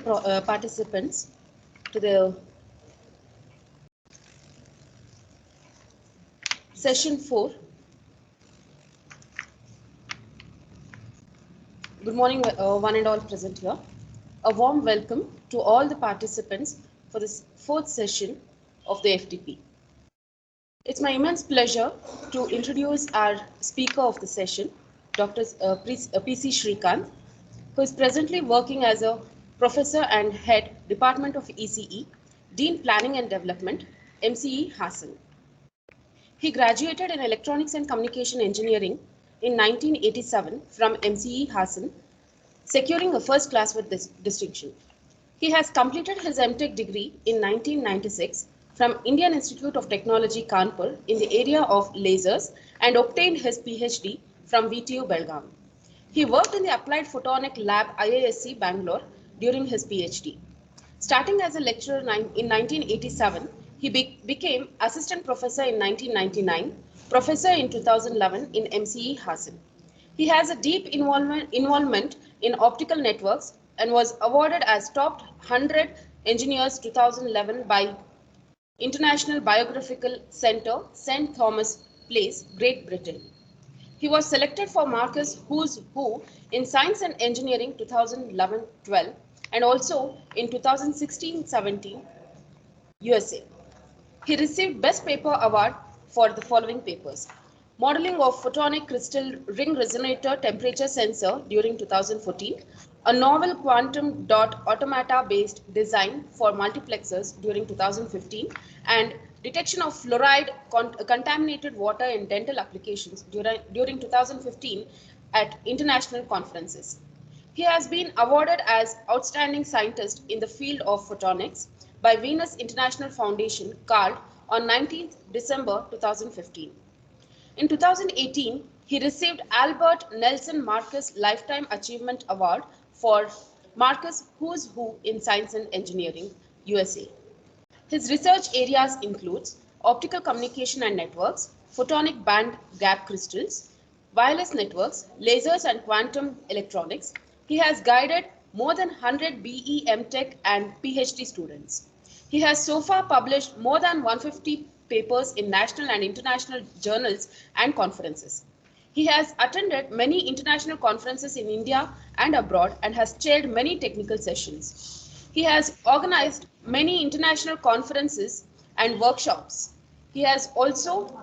participants to the session 4. Good morning, one and all present here. A warm welcome to all the participants for this fourth session of the FDP. It's my immense pleasure to introduce our speaker of the session, Dr. PC Srikanth, who is presently working as a professor and head Department of ECE, Dean Planning and Development, MCE Hassan. He graduated in Electronics and Communication Engineering in 1987 from MCE Hassan, securing a first class with this distinction. He has completed his MTech degree in 1996 from Indian Institute of Technology, Kanpur, in the area of lasers and obtained his PhD from VTU, Belgaum. He worked in the Applied Photonic Lab, IISc, Bangalore during his PhD. Starting as a lecturer in 1987, he became assistant professor in 1999, professor in 2011 in MCE Hassan. He has a deep involvement in optical networks and was awarded as top 100 engineers 2011 by International Biographical Centre, St. Thomas Place, Great Britain. He was selected for Marcus Who's Who in Science and Engineering 2011-12 and also in 2016-17 USA. He received Best Paper Award for the following papers: Modeling of Photonic Crystal Ring Resonator Temperature Sensor during 2014, a novel quantum dot automata based design for multiplexers during 2015, and detection of fluoride contaminated water in dental applications during 2015 at international conferences. He has been awarded as Outstanding Scientist in the field of photonics by Venus International Foundation, CARD, on 19th December 2015. In 2018, he received Albert Nelson Marcus Lifetime Achievement Award for Marcus Who's Who in Science and Engineering, USA. His research areas include optical communication and networks, photonic band gap crystals, wireless networks, lasers and quantum electronics. He has guided more than 100 BE, MTech and PhD students. He has so far published more than 150 papers in national and international journals and conferences. He has attended many international conferences in India and abroad and has chaired many technical sessions. He has organized many international conferences and workshops. He has also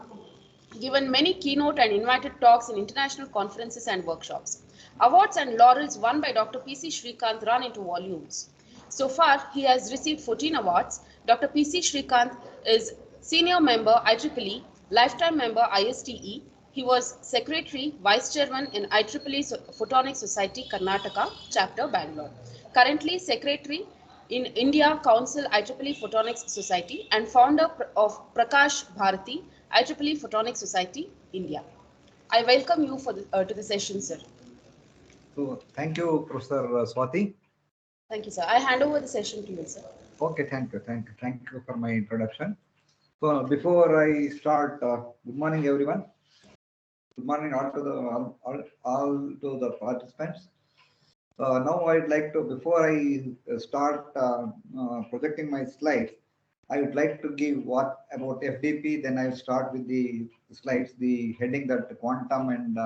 given many keynote and invited talks in international conferences and workshops. Awards and laurels won by Dr. PC Srikanth run into volumes. So far, he has received 14 awards. Dr. PC Srikanth is Senior Member IEEE, Lifetime Member ISTE. He was Secretary, Vice Chairman in IEEE Photonics Society, Karnataka, Chapter, Bangalore. Currently Secretary in India Council IEEE Photonics Society and founder of Prakash Bharati, IEEE Photonics Society, India. I welcome you for to the session, sir. So, thank you, Professor Swati. Thank you, sir. I hand over the session to you, sir. Okay, thank you for my introduction. So, before I start, good morning, everyone. Good morning all to the participants. Now, I'd like to, before I start projecting my slides, I would like to give what about FDP. Then I'll start with the slides, the heading that quantum and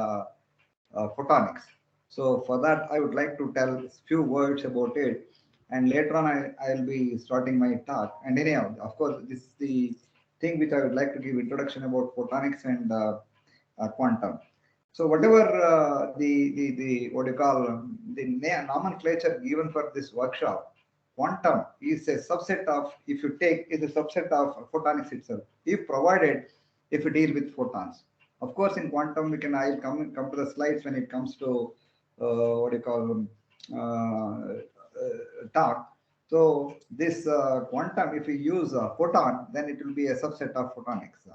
photonics. So for that, I would like to tell a few words about it, and later on I'll be starting my talk. And anyhow, of course, this is the thing which I would like to give introduction about photonics and quantum. So whatever the what you call the nomenclature given for this workshop, quantum is a subset of, if you take, is a subset of photonics itself, if provided if you deal with photons. Of course, in quantum, I'll come to the slides when it comes to what you call talk. So this quantum, if you use a photon, then it will be a subset of photonics.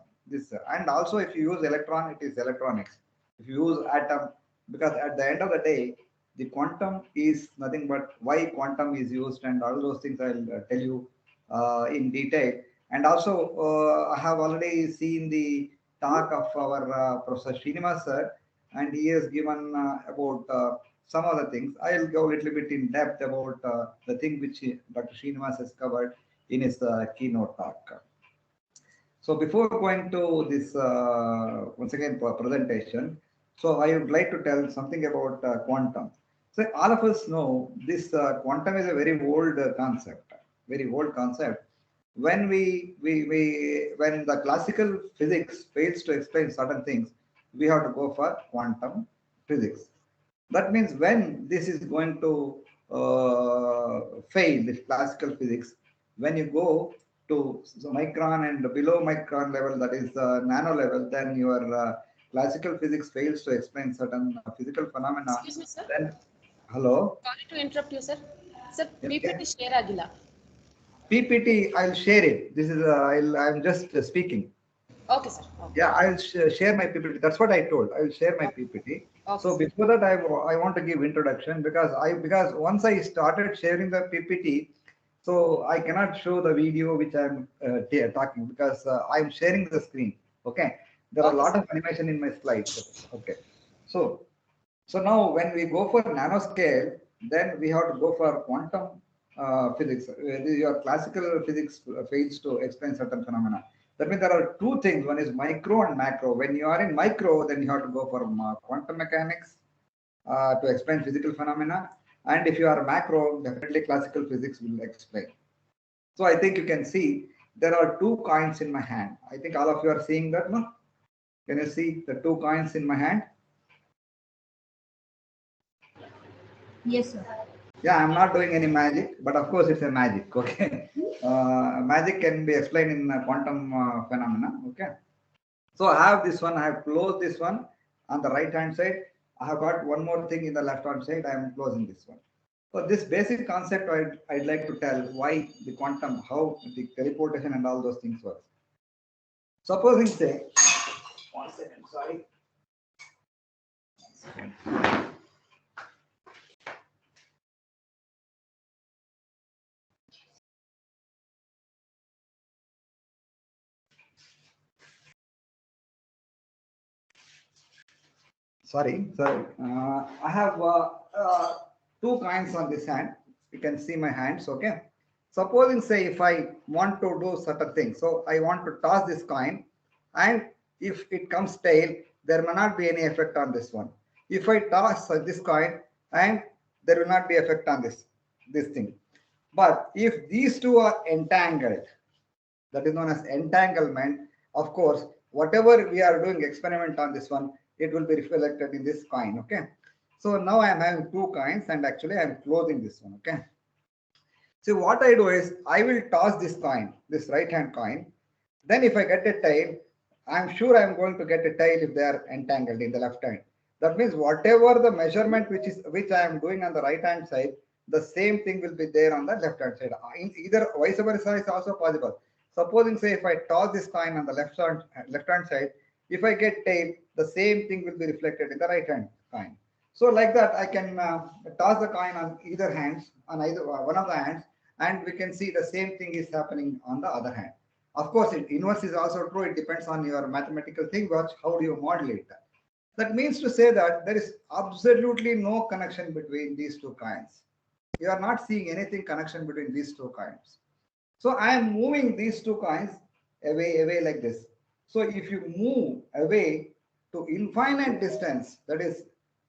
And also if you use electron, it is electronics. If you use atom, because at the end of the day, the quantum is nothing but why quantum is used, and all those things I'll tell you in detail. And also I have already seen the talk of our Professor Srinivas sir, and he has given about some other things. I'll go a little bit in depth about the thing which Dr. Srinivas has covered in his keynote talk. So before going to this, once again, presentation, so I would like to tell something about quantum. So all of us know this quantum is a very old concept, very old concept. When when the classical physics fails to explain certain things, we have to go for quantum physics. That means when this is going to fail, this classical physics, when you go to micron and below micron level, that is nano level, then your classical physics fails to explain certain physical phenomena. Excuse me, sir. Then, hello? Sorry to interrupt you, sir. Sir, Okay. PPT share agila. PPT, I'll share it. This is, I'm just speaking. Okay, sir. Okay. Yeah, I'll share my PPT. That's what I told. I'll share my PPT. Okay, So sir. before that, I want to give introduction because once I started sharing the PPT, so I cannot show the video which I'm talking because I'm sharing the screen. Okay, there are a Okay, lot sir. of animation in my slides. Okay, so now when we go for nanoscale, then we have to go for quantum physics. Your classical physics fails to explain certain phenomena. That means there are two things. One is micro and macro. When you are in micro, then you have to go for quantum mechanics to explain physical phenomena. And if you are macro, definitely classical physics will explain. So I think you can see there are two coins in my hand. I think all of you are seeing that, no? Can you see the two coins in my hand? Yes, sir. Yeah, I'm not doing any magic, but of course it's a magic. Okay, magic can be explained in quantum phenomena. Okay, so I have this one. I have closed this one on the right hand side. I have got one more thing in the left hand side. I am closing this one. So this basic concept I'd like to tell why the quantum, how the teleportation and all those things work. Supposing say, 1 second, sorry. 1 second. Sorry. I have two coins on this hand. You can see my hands. Okay. Supposing say if I want to do certain thing, so I want to toss this coin, and if it comes tail, there may not be any effect on this one. If I toss this coin, and there will not be effect on this thing. But if these two are entangled, that is known as entanglement. Of course, whatever we are doing experiment on this one, it will be reflected in this coin. Okay, so now I am having two coins and actually I am closing this one. Okay, so what I do is I will toss this coin, this right hand coin. Then if I get a tail, I'm sure I'm going to get a tail if they are entangled in the left hand. That means whatever the measurement which I am doing on the right hand side, the same thing will be there on the left hand side. In either vice versa is also possible. Supposing say if I toss this coin on the left hand side, if I get tail, the same thing will be reflected in the right hand coin. So like that, I can toss the coin on either hands, on either one of the hands, and we can see the same thing is happening on the other hand. Of course, inverse is also true. It depends on your mathematical thing, but how do you modulate that? That means to say that there is absolutely no connection between these two coins. You are not seeing anything connection between these two coins. So I am moving these two coins away like this. So if you move away to infinite distance, that is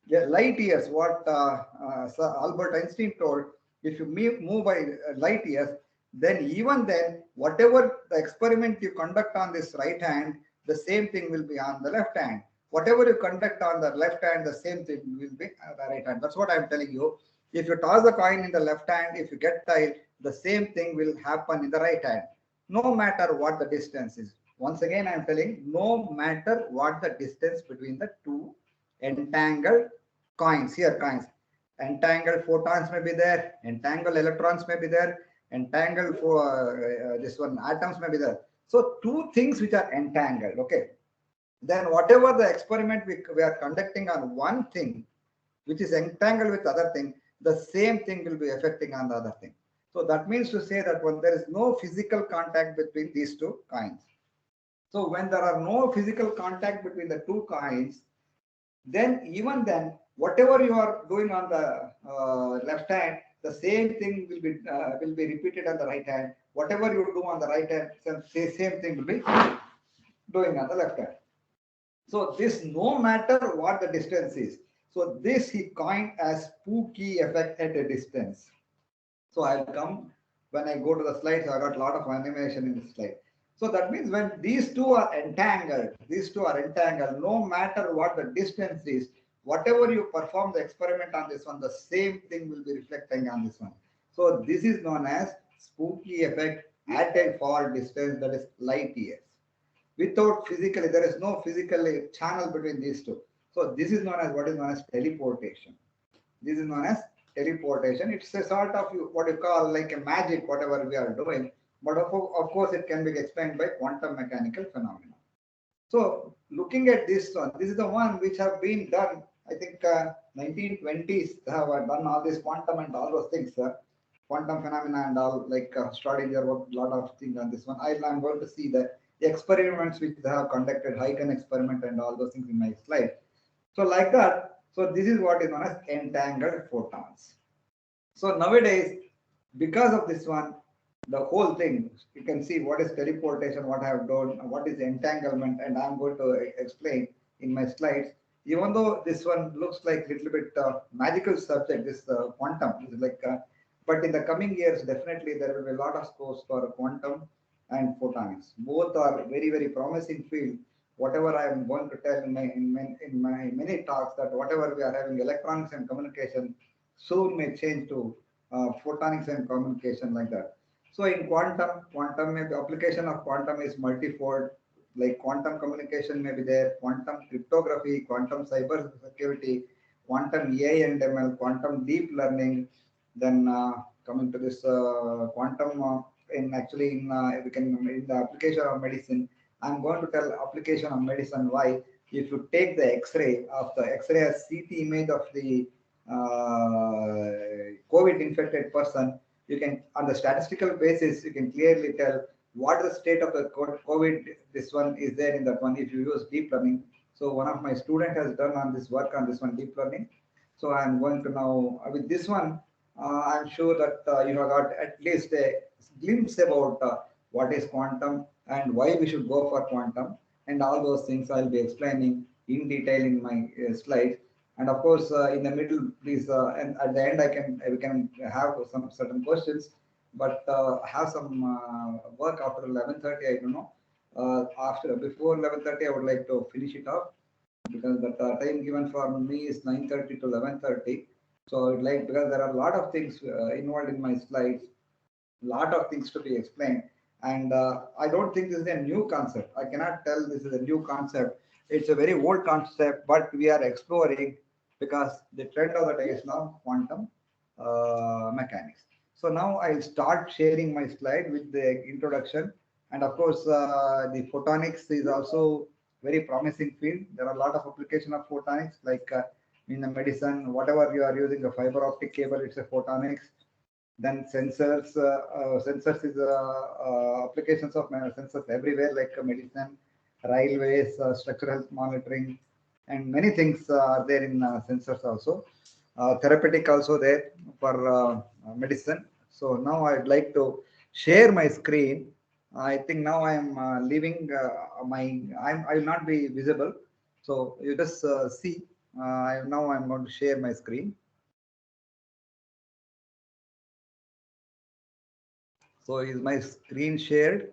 light years, what Sir Albert Einstein told, if you move by light years, then even then, whatever the experiment you conduct on this right hand, the same thing will be on the left hand. Whatever you conduct on the left hand, the same thing will be on the right hand. That's what I'm telling you. If you toss the coin in the left hand, if you get tail, the same thing will happen in the right hand, no matter what the distance is. Once again, I'm telling, no matter what the distance between the two entangled coins, here coins, entangled photons may be there, entangled electrons may be there, entangled for this one atoms may be there. So two things which are entangled. Okay, then whatever the experiment we are conducting on one thing which is entangled with other thing, the same thing will be affecting on the other thing. So that means to say that when there is no physical contact between these two coins. So when there are no physical contact between the two coins, then even then whatever you are doing on the left hand, the same thing will be repeated on the right hand. Whatever you do on the right hand, same thing will be doing on the left hand. So this, no matter what the distance is. So this he coined as spooky effect at a distance. So I'll come when I go to the slides. I got a lot of animation in the slide. So that means when these two are entangled, no matter what the distance is, whatever you perform the experiment on this one, the same thing will be reflecting on this one. So this is known as spooky effect at a far distance, that is light years. Without physically, there is no physical channel between these two. So this is known as what is known as teleportation. This is known as teleportation. It's a sort of what you call like a magic, whatever we are doing. But of course, it can be explained by quantum mechanical phenomena. So looking at this one, this is the one which have been done, I think 1920s, they have done all this quantum and all those things, quantum phenomena and all, like Schrodinger worked a lot of things on this one. I'm going to see the experiments which they have conducted, Huygens experiment and all those things in my slide. So like that, so this is what is known as entangled photons. So nowadays, because of this one, the whole thing, you can see what is teleportation, what I have done, what is entanglement, and I'm going to explain in my slides. Even though this one looks like a little bit magical subject, this quantum, is like, but in the coming years, definitely there will be a lot of scopes for quantum and photonics. Both are very, very promising field. Whatever I am going to tell in my many talks, that whatever we are having electronics and communication soon may change to photonics and communication, like that. So in quantum may be, application of quantum is multifold, like quantum communication may be there, quantum cryptography, quantum cyber security, quantum AI and ML, quantum deep learning. Then coming to this quantum in actually we can in the application of medicine. I'm going to tell application of medicine why. If you take the X-ray of the X-ray as CT image of the COVID infected person, you can, on the statistical basis, you can clearly tell what the state of the COVID, this one is there in that one if you use deep learning. So one of my student has done on this work on this one, deep learning. So I'm going to now, with this one, I'm sure that you have got at least a glimpse about what is quantum and why we should go for quantum, and all those things I'll be explaining in detail in my slides. And of course, in the middle, please, and at the end, we can have some certain questions, but have some work after 11:30. I don't know. Before 11:30, I would like to finish it off, because the time given for me is 9:30 to 11:30. So I'd like, because there are a lot of things involved in my slides, lot of things to be explained, and I don't think this is a new concept. I cannot tell this is a new concept. It's a very old concept, but we are exploring, because the trend of the day is now quantum mechanics. So now I'll start sharing my slide with the introduction, and of course the photonics is also very promising field. There are a lot of application of photonics, like in the medicine, whatever you are using a fiber optic cable, it's a photonics. Then sensors, sensors is applications of sensors everywhere, like medicine, railways, structural health monitoring, and many things are there in sensors also. Therapeutic also there for medicine. So now I'd like to share my screen. I think now I'm leaving I will not be visible. So you just see. Now I'm going to share my screen. So is my screen shared?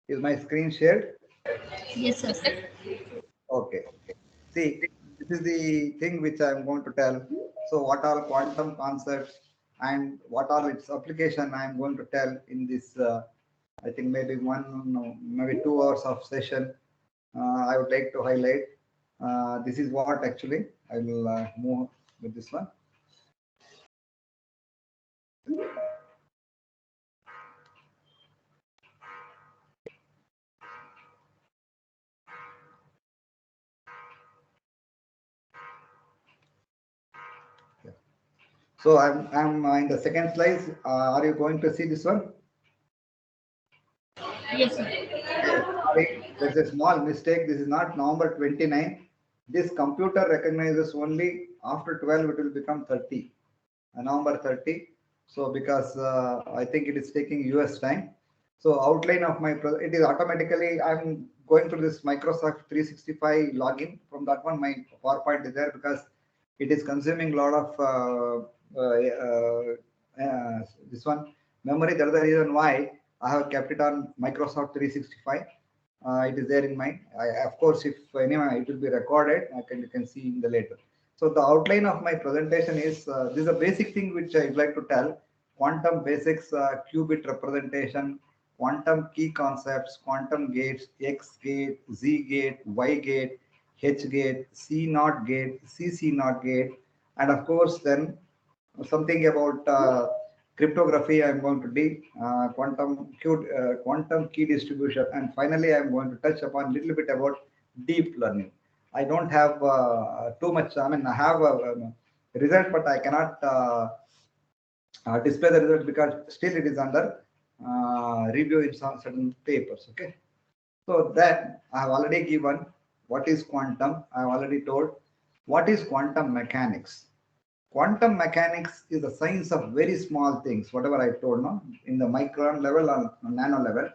Is my screen shared? Yes, sir. Okay. See, this is the thing which I'm going to tell. So what are quantum concepts and what are its application, I'm going to tell in this, I think maybe maybe 2 hours of session. I would like to highlight. This is what actually I will move with this one. So I'm in the second slide. Are you going to see this one? Yes, sir. Sorry, there's a small mistake. This is not November 29. This computer recognizes only after 12 it will become 30. November 30. So because I think it is taking US time. So outline of my, it is automatically, I'm going through this Microsoft 365 login. From that one, my PowerPoint is there because it is consuming a lot of this one memory. That's the reason why I have kept it on Microsoft 365. It is there in mind. Of course, if anyway, it will be recorded. You can see in the later. So the outline of my presentation is this is a basic thing which I'd like to tell: quantum basics, qubit representation, quantum key concepts, quantum gates, X gate, Z gate, Y gate, H gate, C naught gate, CC naught gate, and of course then something about cryptography I'm going to deal, quantum key distribution, and finally I'm going to touch upon a little bit about deep learning. I don't have too much, I mean, I have a result, but I cannot display the result because still it is under review in some certain papers. Okay, so then I have already given what is quantum. I have already told what is quantum mechanics. Quantum mechanics is the science of very small things, whatever I told now, in the micron level or nano level.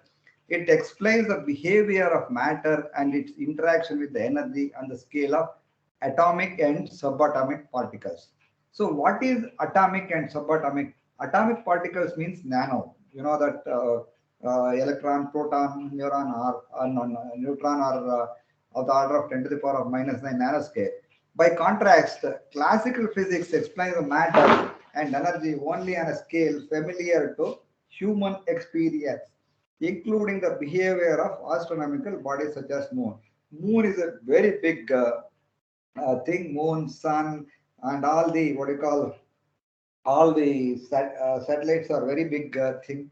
It explains the behavior of matter and its interaction with the energy on the scale of atomic and subatomic particles. So what is atomic and subatomic? Atomic particles means nano. You know that electron, proton, neuron, or neutron are of the order of 10 to the power of -9 nanoscale. By contrast, classical physics explains the matter and energy only on a scale familiar to human experience, including the behavior of astronomical bodies such as moon. Moon is a very big thing. Moon, sun, and all the what you call all the satellites are very big thing.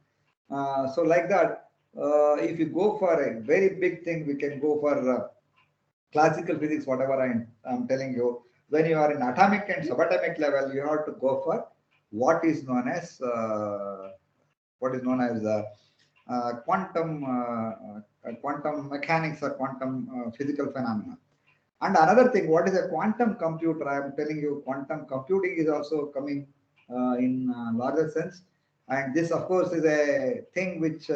So like that, if you go for a very big thing, we can go for classical physics, whatever I'm telling you. When you are in atomic and subatomic level, you have to go for what is known as quantum mechanics or quantum physical phenomena. And another thing, what is a quantum computer? I am telling you, quantum computing is also coming in larger sense. And this, of course, is a thing which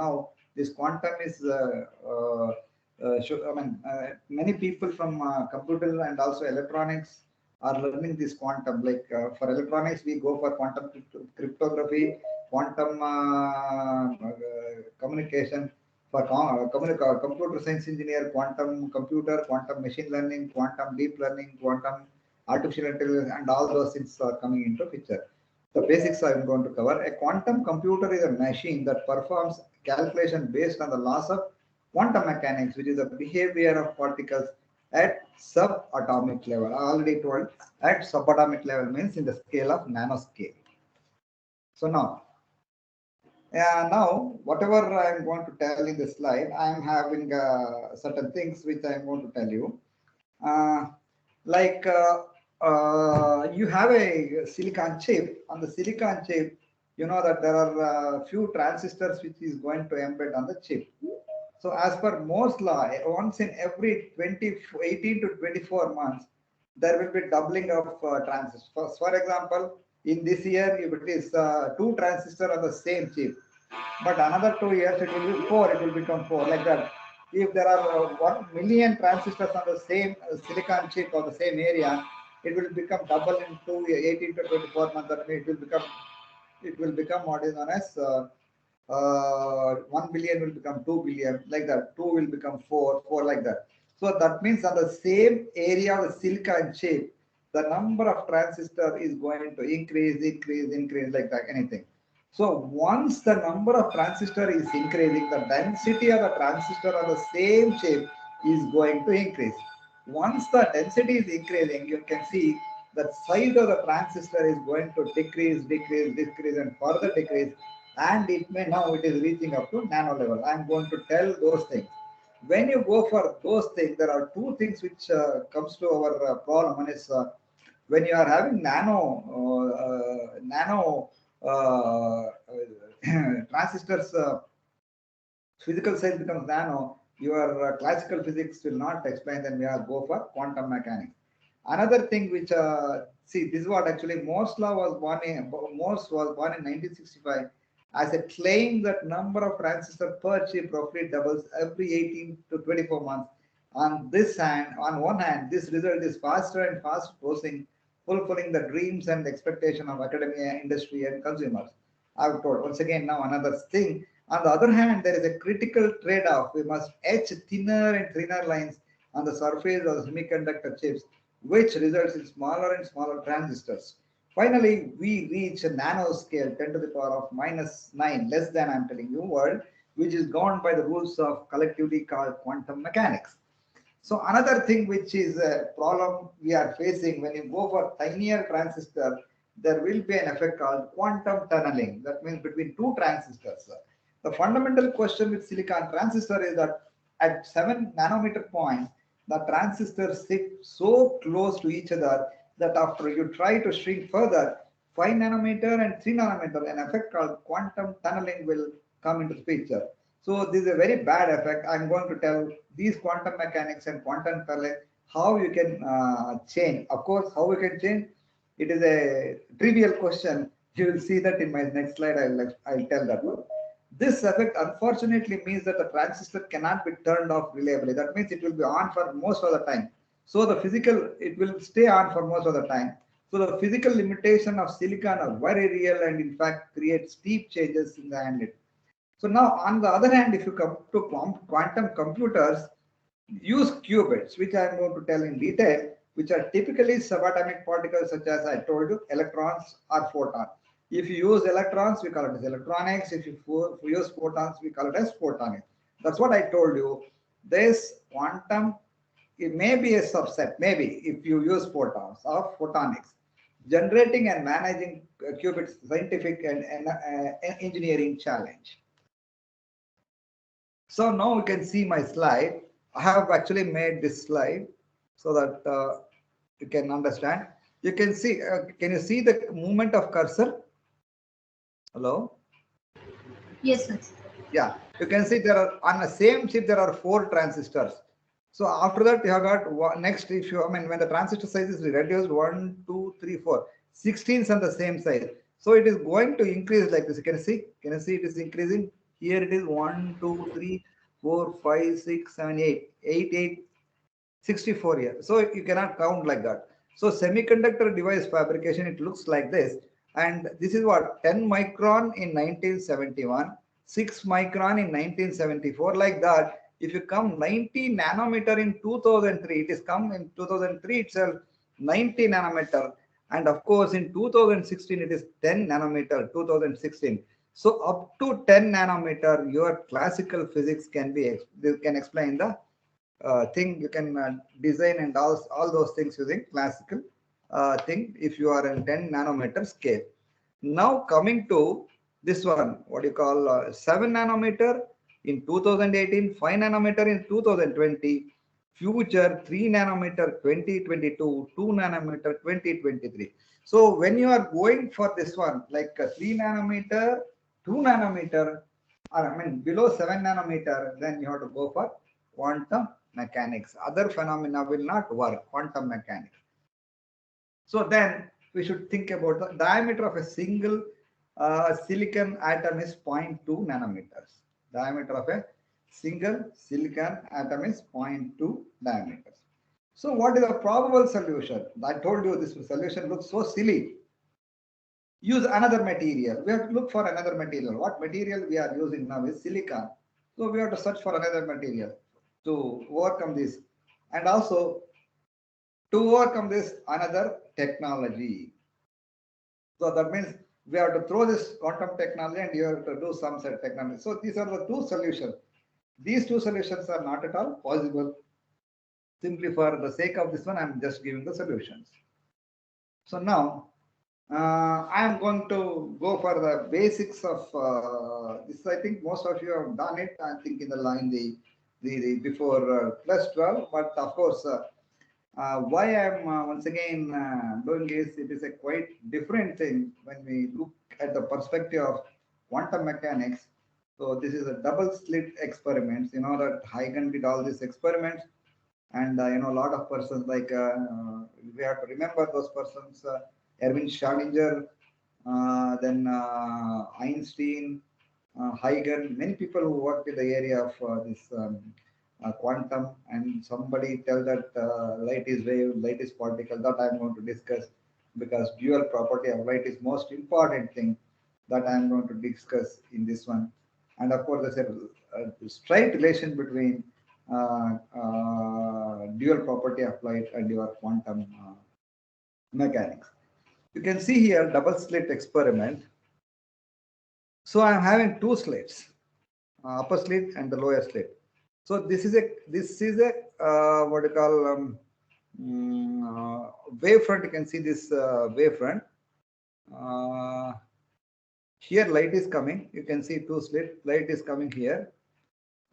now this quantum is. Many people from computer and also electronics are learning this quantum. Like for electronics, we go for quantum cryptography, quantum communication. For computer science engineer, quantum computer, quantum machine learning, quantum deep learning, quantum artificial intelligence, and all those things are coming into picture. The basics I'm going to cover. A quantum computer is a machine that performs calculation based on the laws of quantum mechanics, which is the behavior of particles at subatomic level. I already told at subatomic level means in the scale of nanoscale. So now, whatever I am going to tell in this slide, I am having certain things which I am going to tell you. You have a silicon chip. On the silicon chip, you know that there are few transistors which is going to embed on the chip. So as per Moore's law, once in every 18 to 24 months, there will be doubling of transistors. For example, in this year, if it is 2 transistors on the same chip, but another 2 years, it will be 4, it will become 4, like that. If there are 1 million transistors on the same silicon chip or the same area, it will become double in 18 to 24 months. That means it will become what is known as 1 billion will become 2 billion, like that. 2 will become 4, 4 like that. So that means on the same area of the silicon chip, the number of transistors is going to increase like that, anything. So once the number of transistors is increasing, the density of the transistor on the same chip is going to increase. Once the density is increasing, you can see the size of the transistor is going to decrease, and further decrease. And it may now it is reaching up to nano level. I'm going to tell those things. When you go for those things, there are 2 things which comes to our problem. One is when you are having nano transistors physical size becomes nano, your classical physics will not explain, then we have go for quantum mechanics. Another thing which, see, this is what actually Morse was born in 1965 as a claim that number of transistors per chip roughly doubles every 18 to 24 months. On this hand, on one hand, this result is faster and fast processing, fulfilling the dreams and expectation of academia, industry, and consumers. I've told once again now another thing. On the other hand, there is a critical trade-off. We must etch thinner and thinner lines on the surface of the semiconductor chips, which results in smaller and smaller transistors. Finally, we reach a nanoscale 10 to the power of -9, less than I'm telling you, world, which is governed by the rules of collectively called quantum mechanics. So another thing which is a problem we are facing when you go for tinier transistor, there will be an effect called quantum tunneling. That means between two transistors. The fundamental question with silicon transistor is that at 7 nanometer point, the transistors sit so close to each other that after you try to shrink further, 5 nanometer and 3 nanometer, an effect called quantum tunneling will come into the picture. So this is a very bad effect. I'm going to tell these quantum mechanics and quantum tunneling how you can change. Of course, how we can change, it is a trivial question. You will see that in my next slide. I'll tell that one. This effect unfortunately means that the transistor cannot be turned off reliably. That means it will be on for most of the time. So the physical, it will stay on for most of the time. So the physical limitation of silicon are very real and in fact create steep changes in the handling. So now on the other hand, if you come to quantum computers, use qubits, which I am going to tell in detail, which are typically subatomic particles such as I told you, electrons or photons. If you use electrons, we call it as electronics. If you use photons, we call it as photonics. That's what I told you. This quantum, it may be a subset, maybe if you use photons or photonics. Generating and managing qubits, scientific and engineering challenge. So now you can see my slide. I have actually made this slide so that you can understand. You can see, can you see the movement of cursor? Hello? Yes, sir. Yeah, you can see there are on the same chip, there are 4 transistors. So after that, you have got one, next, if you, I mean, when the transistor size is reduced, 1, 2, 3, 4, 16 on the same size. So it is going to increase like this. You can see it is increasing. Here it is 1, 2, 3, 4, 5, 6, 7, 8, 8, 64 here. So you cannot count like that. So semiconductor device fabrication, it looks like this. And this is what 10 micron in 1971, 6 micron in 1974, like that. If you come 90 nanometer in 2003, it is come in 2003 itself, 90 nanometer. And of course, in 2016, it is 10 nanometer, 2016. So up to 10 nanometer, your classical physics can explain the thing. You can design and all those things using classical thing if you are in 10 nanometer scale. Now coming to this one, what you call 7 nanometer in 2018, 5 nanometer in 2020, future 3 nanometer 2022, 2 nanometer 2023. So when you are going for this one, like 3 nanometer, 2 nanometer, or I mean below 7 nanometer, then you have to go for quantum mechanics. Other phenomena will not work, quantum mechanics. So then we should think about the diameter of a single silicon atom is 0.2 nanometers. Diameter of a single silicon atom is 0.2 diameters. So what is the probable solution? I told you this solution looks so silly. Use another material. We have to look for another material. What material we are using now is silicon. So we have to search for another material to overcome this. And also to overcome this, another technology. So that means we have to throw this quantum technology and you have to do some set technology. So these are the 2 solutions. These 2 solutions are not at all possible. Simply for the sake of this one, I'm just giving the solutions. So now I am going to go for the basics of this. I think most of you have done it. I think in the line the before plus 12, but of course why I'm once again doing is it is a quite different thing when we look at the perspective of quantum mechanics So this is a double slit experiments. You know that Huygens did all these experiments, and a lot of persons like we have to remember those persons: Erwin Schrödinger, then Einstein, Huygens. Many people who worked in the area of this quantum, and somebody tell that light is wave, light is particle. That I am going to discuss, because dual property of light is most important thing that I am going to discuss in this one. And of course, there's a straight relation between dual property of light and your quantum mechanics. You can see here double slit experiment. So I am having two slits, upper slit and the lower slit. So this is a what you call wavefront. You can see this wavefront. Here light is coming. You can see two slit. Light is coming here.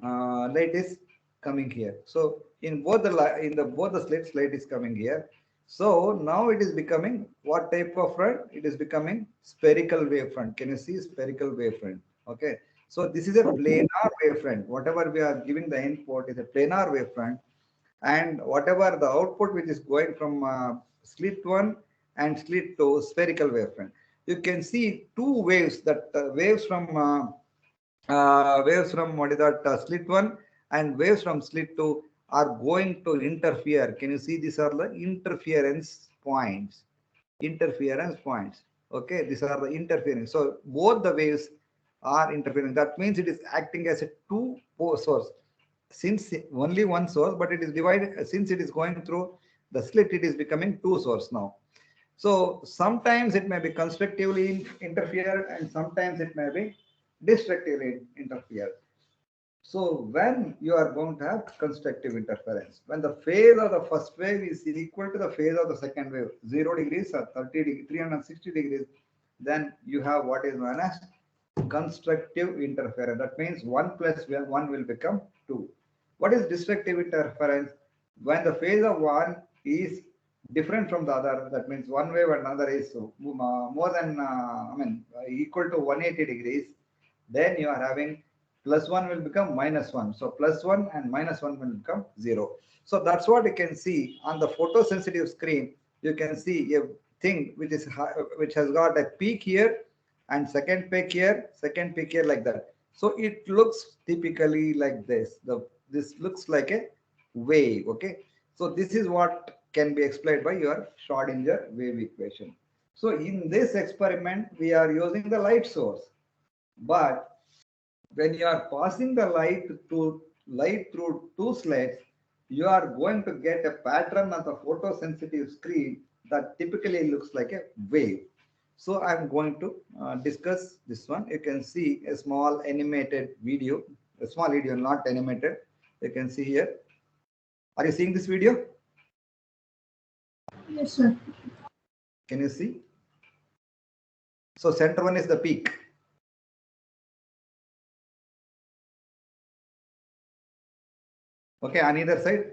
Light is coming here. So in both the slits, light is coming here. So now it is becoming what type of front? It is becoming spherical wavefront. Can you see spherical wavefront? Okay. So this is a planar wavefront. Whatever we are giving the input is a planar wavefront, and whatever the output which is going from slit 1 and slit 2, spherical wavefront. You can see two waves, that waves from what is that slit 1 and waves from slit 2 are going to interfere. Can you see these are the interference points? Interference points. Okay, these are the interference. So both the waves are interfering. That means it is acting as a two source. Since only one source, but it is divided. Since it is going through the slit, it is becoming two source now. So sometimes it may be constructively interfere, and sometimes it may be destructively interfere. So when you are going to have constructive interference, when the phase of the first wave is equal to the phase of the second wave, 0 degrees or 30 degrees, 360 degrees, then you have what is known as constructive interference. That means 1 plus 1 will become 2. What is destructive interference? When the phase of one is different from the other, that means one wave and another is more than equal to 180 degrees, then you are having plus 1 will become minus 1. So plus 1 and minus 1 will become 0. So that's what you can see on the photosensitive screen. You can see a thing which is which has got a peak here and second peak here, like that. So it looks typically like this. This looks like a wave. Okay. So this is what can be explained by your Schrödinger wave equation. So in this experiment, we are using the light source, but when you are passing the light through two slits, you are going to get a pattern on the photosensitive screen that typically looks like a wave. So I'm going to discuss this one. You can see a small animated video, a small video, not animated. You can see here. Are you seeing this video? Yes, sir. Can you see? So center one is the peak. Okay, on either side,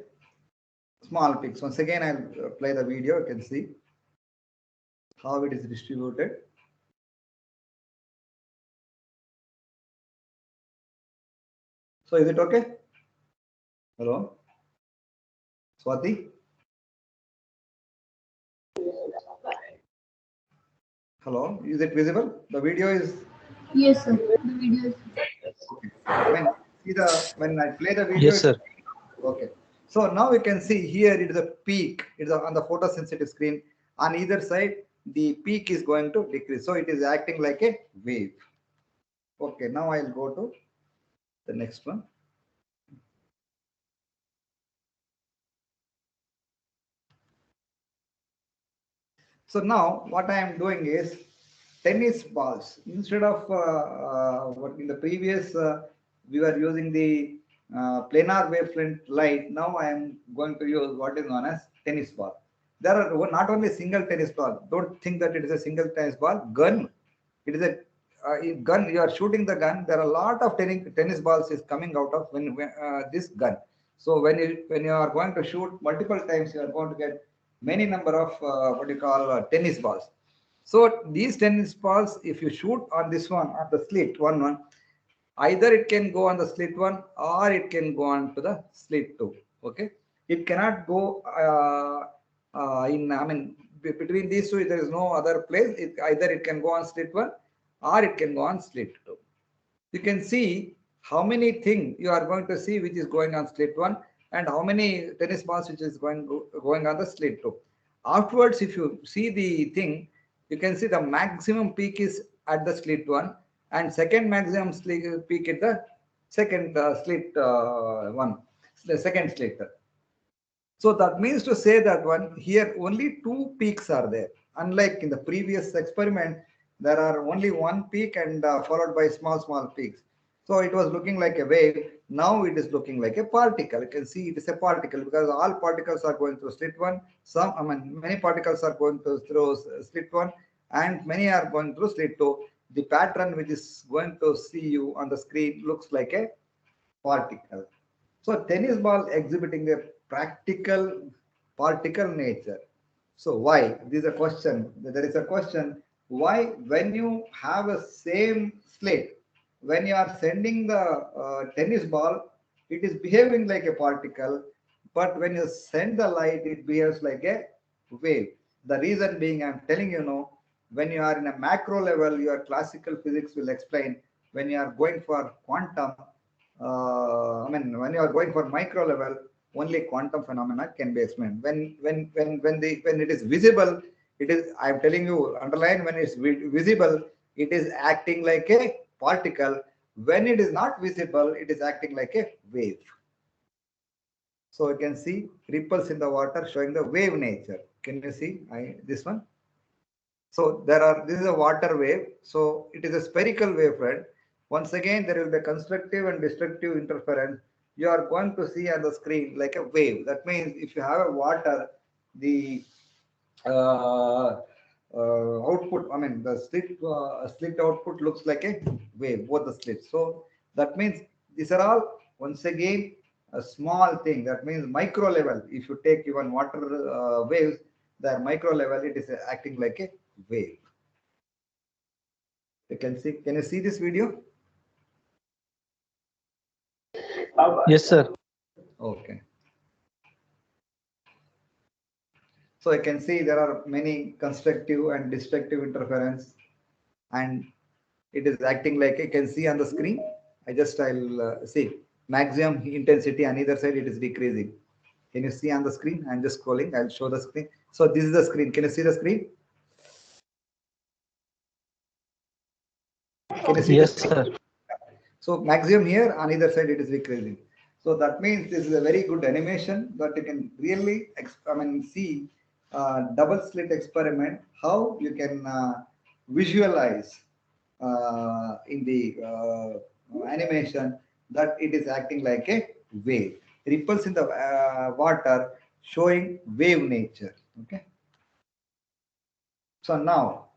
small peaks. Once again, I'll play the video. You can see how it is distributed. So is it okay? Hello? Swati? Hello? Is it visible? The video is... Yes, sir. The video is... Okay. When I play the video... Yes, sir. Okay. So now you can see here it is a peak. It is on the photosensitive screen. On either side, the peak is going to decrease. So it is acting like a wave. Okay. Now I'll go to the next one. So now what I am doing is tennis balls. Instead of what in the previous we were using the planar wavefront light. Now I am going to use what is known as tennis ball. There are not only single tennis ball. Don't think that it is a single tennis ball. Gun. It is a gun. You are shooting the gun. There are a lot of tennis balls is coming out of this gun. So when you are going to shoot multiple times, you are going to get many number of what you call tennis balls. So these tennis balls, if you shoot on this one, on the slit one, Either it can go on the slit 1 or it can go on to the slit 2. Okay, it cannot go in, I mean, between these two there is no other place. Either it can go on slit 1 or it can go on slit 2. You can see how many things you are going to see which is going on slit 1 and how many tennis balls which is going on the slit 2. Afterwards, if you see the thing, you can see the maximum peak is at the slit 1 and second maximum peak at the second slit 1, the second slit. So that means to say that one here only two peaks are there. Unlike in the previous experiment, there are only one peak and followed by small peaks. So it was looking like a wave. Now it is looking like a particle. You can see it is a particle because all particles are going through slit 1. Many particles are going through slit 1 and many are going through slit 2. The pattern which is going to see you on the screen looks like a particle. So tennis ball exhibiting a practical particle nature. So why? This is a question. There is a question. Why, when you have a same slit, when you are sending the tennis ball, it is behaving like a particle, but when you send the light, it behaves like a wave. The reason being, I'm telling you now, when you are in a macro level, your classical physics will explain. When you are going for quantum, when you are going for micro level, only quantum phenomena can be explained. When it is visible, it is, I am telling you, underline, when it's visible, it is acting like a particle. When it is not visible, it is acting like a wave. So you can see ripples in the water showing the wave nature. Can you see this one? So this is a water wave. So it is a spherical wavefront. Once again, there will be a constructive and destructive interference. You are going to see on the screen like a wave. That means if you have a water, the output, the slit output looks like a wave, both the slits. So that means these are all, once again, a small thing. That means micro level. If you take even water waves, the micro level, it is acting like a wave. You can see. Can you see this video? Yes, sir. Okay. So I can see there are many constructive and destructive interference, and it is acting like, you can see on the screen. I'll see maximum intensity on either side, it is decreasing. Can you see on the screen? I'm just scrolling. I'll show the screen. So this is the screen. Can you see the screen? Can you see? Yes, sir. So maximum here, on either side it is decreasing. So that means this is a very good animation that you can really see double slit experiment, how you can visualize in the animation that it is acting like a wave. Ripples in the water showing wave nature. Okay. So now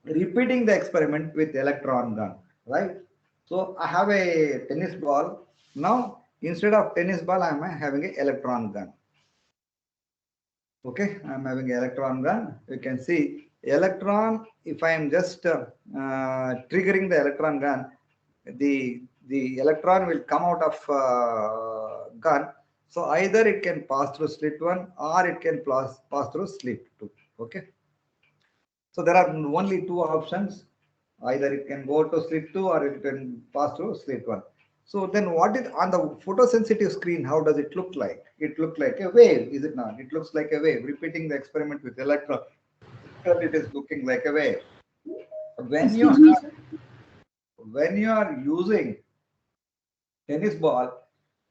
repeating the experiment with electron gun, right? So I have a tennis ball. Now instead of tennis ball, I am having an electron gun. Okay, I am having an electron gun. You can see electron. If I am just triggering the electron gun, the electron will come out of gun. So either it can pass through slit 1 or it can pass through slit 2. Okay. So there are only two options. Either it can go to slit 2 or it can pass through slit 1. So then what is on the photosensitive screen? How does it look like? It looks like a wave, is it not? It looks like a wave. Repeating the experiment with electron, it is looking like a wave. When you are using tennis ball,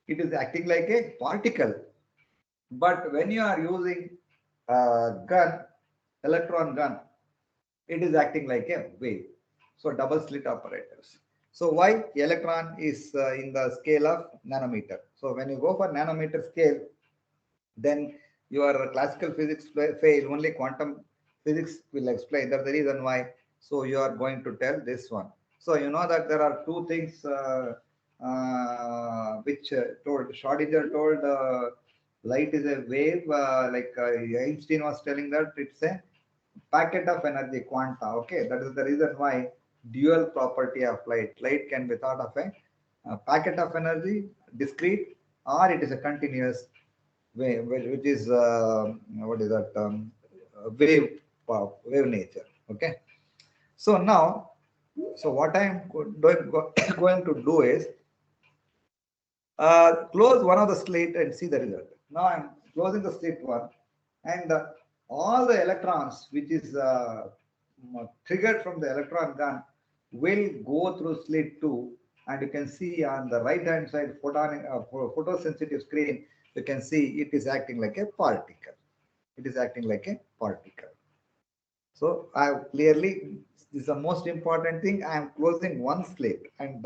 it is acting like a particle. But when you are using electron gun, it is acting like a wave. So double slit operators. So why electron is in the scale of nanometer? So when you go for nanometer scale, then your classical physics fail. Only quantum physics will explain. That's the reason why. So you are going to tell this one. So you know that there are two things which Schrodinger told light is a wave. Einstein was telling that it's a packet of energy, quanta. Okay, that is the reason why dual property of light. Light can be thought of a packet of energy, discrete, or it is a continuous wave, which is what is that wave nature. Okay. So now, so what I am going to do is close one of the slit and see the result. Now I'm closing the slit one, and all the electrons which is triggered from the electron gun will go through slit 2, and you can see on the right hand side photosensitive screen, you can see it is acting like a particle. It is acting like a particle. So I have clearly, this is the most important thing. I am closing one slit and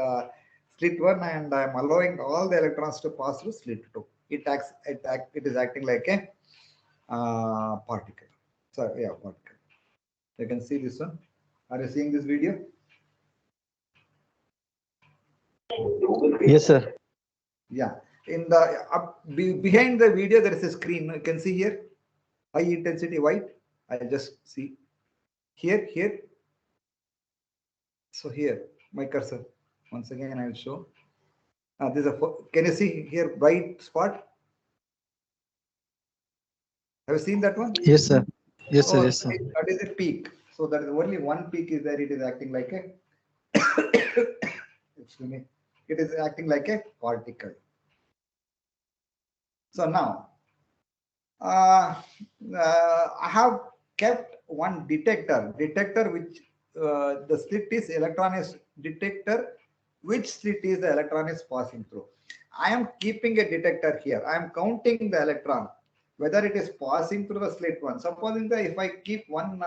slit 1, and I am allowing all the electrons to pass through slit 2. It is acting like a particle. So yeah, particle. You can see this one. Are you seeing this video? Yes, sir. Yeah. In the behind the video, there is a screen. You can see here, high intensity white. I'll just see here. So here, my cursor. Once again, I will show. This is can you see here bright spot? Have you seen that one? Yes, sir. Yes, sir. Oh, Yes, sir. that is a peak. So that is only one peak is there. It is acting like a excuse me. It is acting like a particle. So now I have kept one detector which the slit is electron is detector, which slit is the electron is passing through. I am keeping a detector here. I am counting the electron, whether it is passing through the slit 1. Supposing that if I keep one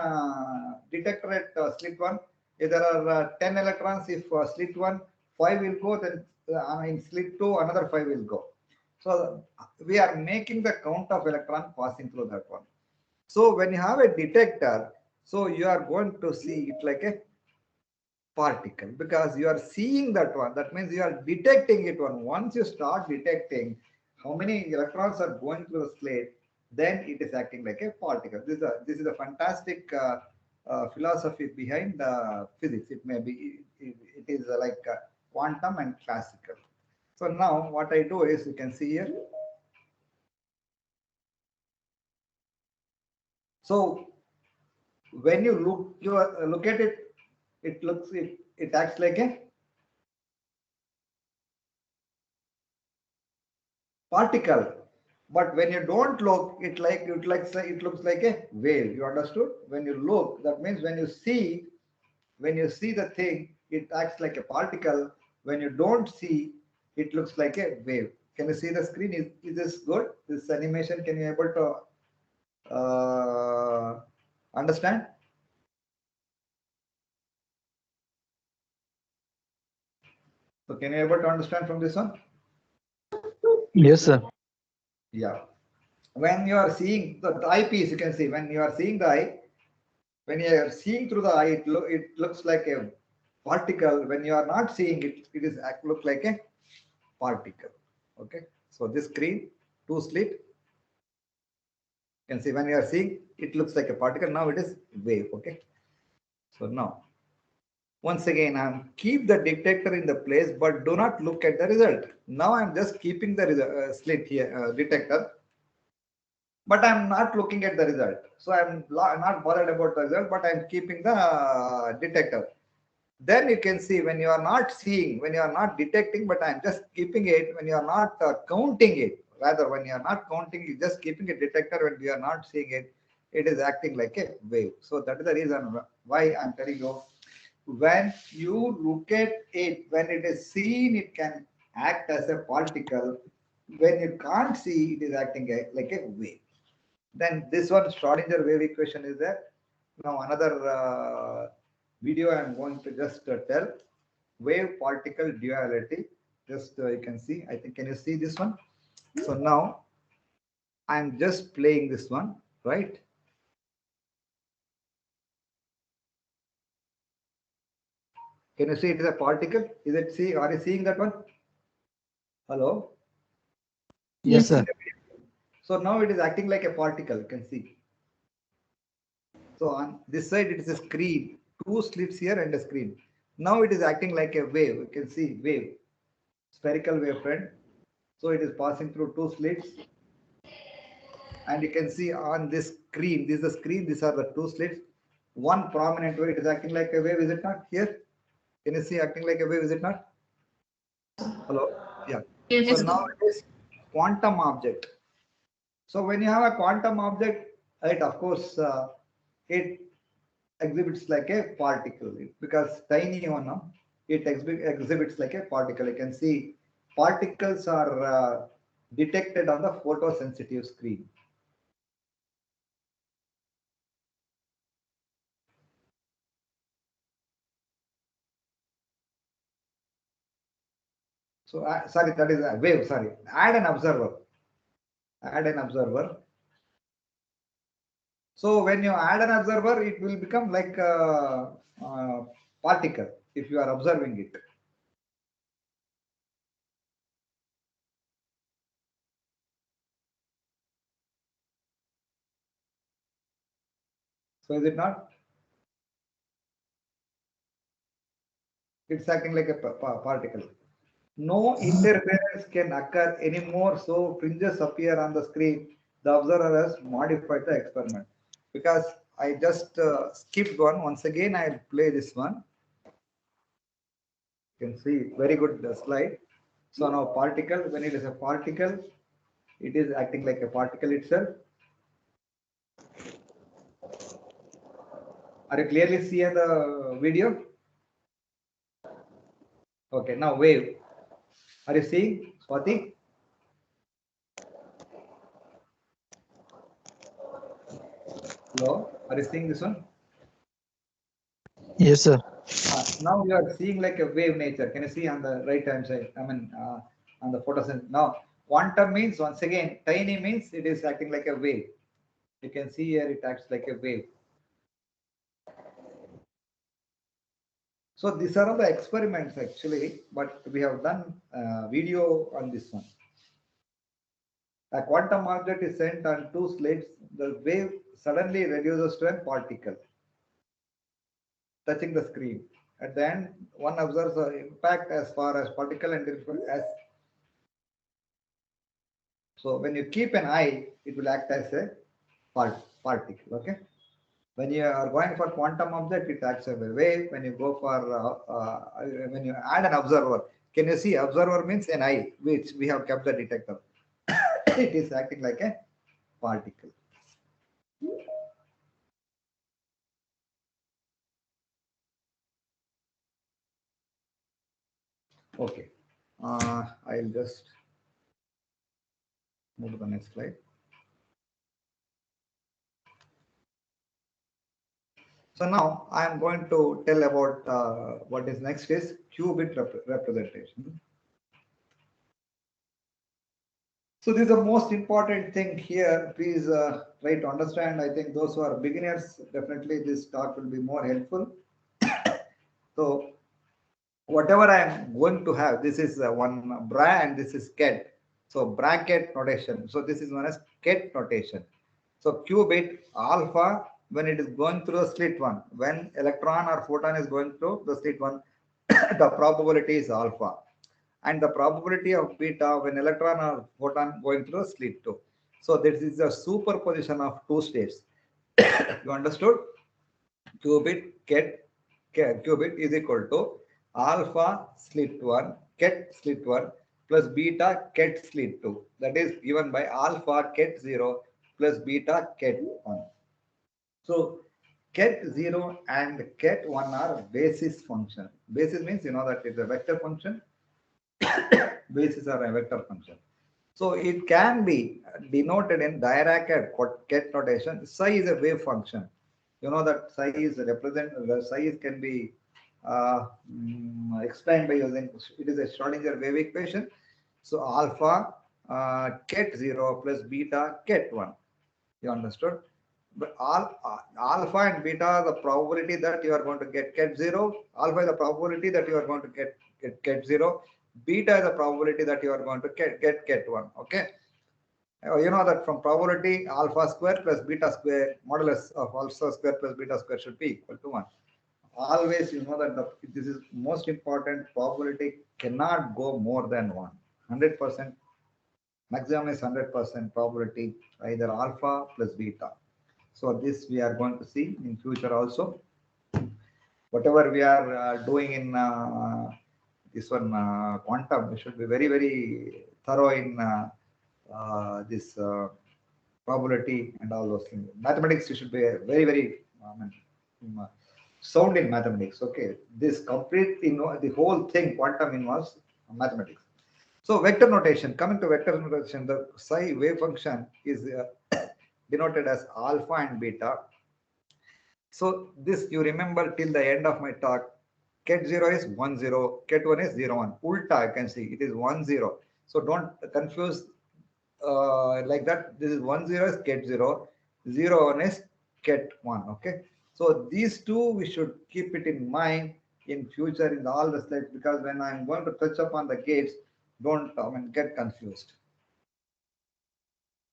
detector at slit 1, if there are 10 electrons, if slit 1, 5 will go, then in slit 2, another 5 will go. So we are making the count of electron passing through that one. So when you have a detector, so you are going to see it like a particle because you are seeing that one. That means you are detecting it one. Once you start detecting how many electrons are going through the slit, then it is acting like a particle. This is a fantastic philosophy behind physics. It may be it is like quantum and classical. So now what I do is, you can see here. So when you look at it, it acts like a particle. But when you don't look, it looks like a wave. You understood? When you look, that means when you see the thing, it acts like a particle. When you don't see, it looks like a wave. Can you see the screen? Is this good? This animation, can you able to understand? So can you able to understand from this one? Yes, sir. Yeah. When you are seeing the eyepiece, you can see when you are seeing the eye, when you are seeing through the eye, it looks like a particle. When you are not seeing it, it look like a particle. Okay. So this screen, 2 slit. You can see when you are seeing, it looks like a particle. Now it is wave. Okay. So now, once again, keep the detector in the place, but do not look at the result. Now I'm just keeping the slit here, detector. But I'm not looking at the result. So I'm not bothered about the result, but I'm keeping the detector. Then you can see when you are not seeing, when you are not detecting, but I'm just keeping it, when you are not counting it, rather when you are not counting, you just keeping a detector, when you are not seeing it, it is acting like a wave. So that is the reason why I'm telling you, when you look at it, when it is seen, it can act as a particle. When you can't see, it is acting like a wave. Then this one Schrodinger wave equation is there. Now another video I am going to just tell wave particle duality. Just you can see, I think, can you see this one? So now I'm just playing this one, right? Can you see it is a particle? Is it see? Are you seeing that one? Hello? Yes, sir. So now it is acting like a particle. You can see. So on this side, it is a screen, 2 slits here and a screen. Now it is acting like a wave. You can see wave, spherical wavefront. So it is passing through two slits. And you can see on this screen, this is the screen, these are the two slits. One prominent wave, it is acting like a wave, is it not? Here, can you see acting like a wave, is it not? Hello? Yeah. Yes, So sir. now it is quantum object. So when you have a quantum object, it of course it exhibits like a particle because tiny one, it exhibits like a particle. You can see particles are detected on the photosensitive screen. So sorry, that is a wave. Sorry, add an observer. Add an observer. So when you add an observer, it will become like a, particle if you are observing it. So is it not? It's acting like a particle. No interference can occur anymore, so fringes appear on the screen. The observer has modified the experiment. Because I just skipped one. Once again, I'll play this one. You can see very good slide. So now particle, when it is a particle, it is acting like a particle itself. Are you clearly seeing the video? Okay, now wave. Are you seeing, Swati? Hello? Are you seeing this one? Yes, sir. Now you are seeing like a wave nature. Can you see on the right hand side? I mean, on the photosynthesis. Now, quantum means, once again, tiny means it is acting like a wave. You can see here it acts like a wave. So these are all the experiments actually, but we have done video on this one. A quantum object is sent on two slits. The wave suddenly reduces to a particle touching the screen. At the end, one observes the impact as far as particle and as. So when you keep an eye, it will act as a particle. Okay. When you are going for quantum object, it acts as a wave. When you go for when you add an observer, can you see observer means an eye, which we have kept the detector. It is acting like a particle. Okay. I'll just move to the next slide. So now I am going to tell about what is next is qubit representation. So this is the most important thing here. Please try to understand. I think those who are beginners, definitely this talk will be more helpful. So whatever I am going to have, this is one bra and this is ket. So bracket notation. So this is known as ket notation. So qubit alpha, when it is going through a slit one, when electron or photon is going through the slit one, the probability is alpha. And the probability of beta when electron or photon going through a slit 2. So this is a superposition of two states. You understood? Qubit qubit is equal to alpha slit 1 ket slit 1 plus beta ket slit 2. That is given by alpha ket 0 plus beta ket 1. So ket 0 and ket 1 are basis function. Basis means you know that it's a vector function. Basis are a vector function. So it can be denoted in Dirac-Ket notation. Psi is a wave function. You know that psi is psi can be explained by using, it is a Schrodinger wave equation. So alpha ket 0 plus beta ket 1. You understood? But alpha and beta are the probability that you are going to get ket 0. Alpha is the probability that you are going to get ket 0. Beta is the probability that you are going to get ket 1. Okay. You know that from probability alpha square plus beta square modulus of alpha square plus beta square should be equal to 1. always you know that this is most important. Probability cannot go more than 1. 100%. Maximum is 100% probability, either alpha plus beta. So this we are going to see in future also. Whatever we are doing in this one quantum, we should be very, very thorough in this probability and all those things. Mathematics, you should be very, very sound in mathematics. Okay, this complete, the whole thing quantum involves mathematics. So vector notation, coming to vector notation, the psi wave function is denoted as alpha and beta. So this you remember till the end of my talk. Ket0 is 1 0, Ket1 is 0 1. Ulta, you can see it is 1 0. So don't confuse like that. This is 1 0 is Ket0, 0 1 is Ket1. Okay. So these two we should keep it in mind in future in all the slides, because when I'm going to touch upon the gates, don't get confused.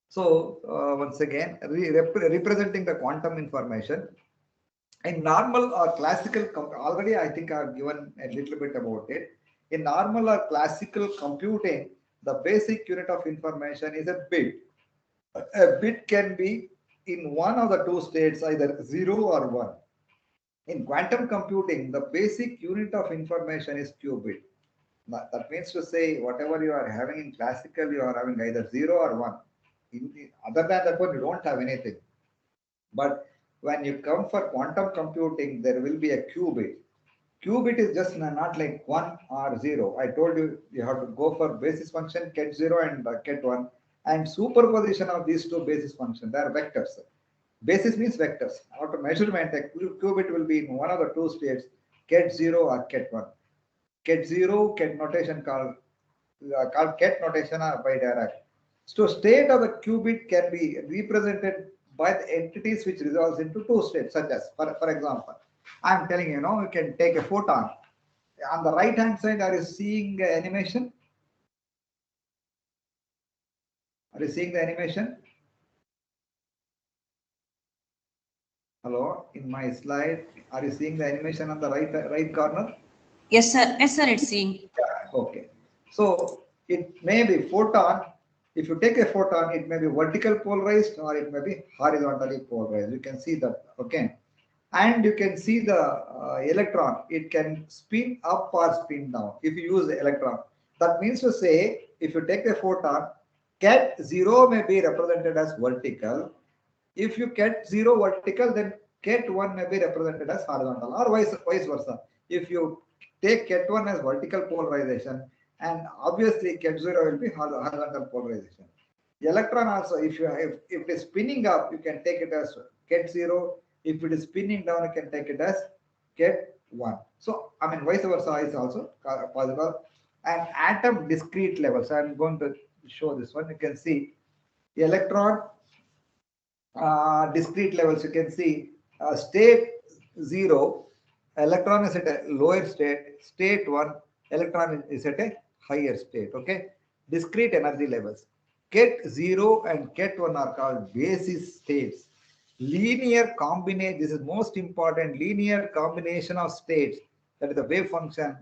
So once again, representing the quantum information in normal or classical, already I think I've given a little bit about it. In normal or classical computing, the basic unit of information is a bit. A bit can be in one of the two states, either 0 or 1. In quantum computing, the basic unit of information is qubit. That means to say, whatever you are having in classical, you are having either 0 or 1. Other than that one, you don't have anything. But when you come for quantum computing, there will be a qubit. Qubit is just not like 1 or 0. I told you, you have to go for basis function Ket0 and Ket1, and superposition of these two basis functions. They are vectors. Basis means vectors. After measurement, a qubit will be in one of the two states, Ket0 or Ket1. Ket0, Ket notation called Ket notation or by Dirac. So state of the qubit can be represented by the entities which resolves into two states, such as, for example, I'm telling you, you can take a photon. On the right hand side, are you seeing animation? Are you seeing the animation? Hello, in my slide, are you seeing the animation on the right corner? Yes, sir. Yes, sir. It's seeing. Yeah, okay. So it may be photon. If you take a photon, it may be vertical polarized or it may be horizontally polarized. You can see that. Okay. And you can see the electron. It can spin up or spin down if you use the electron. That means to say, if you take a photon, Ket0 may be represented as vertical. If you Ket0 vertical, then Ket1 may be represented as horizontal, or vice versa. If you take Ket1 as vertical polarization, and obviously Ket0 will be horizontal polarization. The electron also, if it is spinning up, you can take it as Ket0. If it is spinning down, you can take it as Ket1. So, vice versa is also possible. And atom discrete levels. I'm going to show this one. You can see the electron discrete levels. You can see state 0, electron is at a lower state. State 1, electron is at a higher state. Okay. Discrete energy levels. Ket0 and Ket1 are called basis states. Linear combination, this is most important, linear combination of states, that is the wave function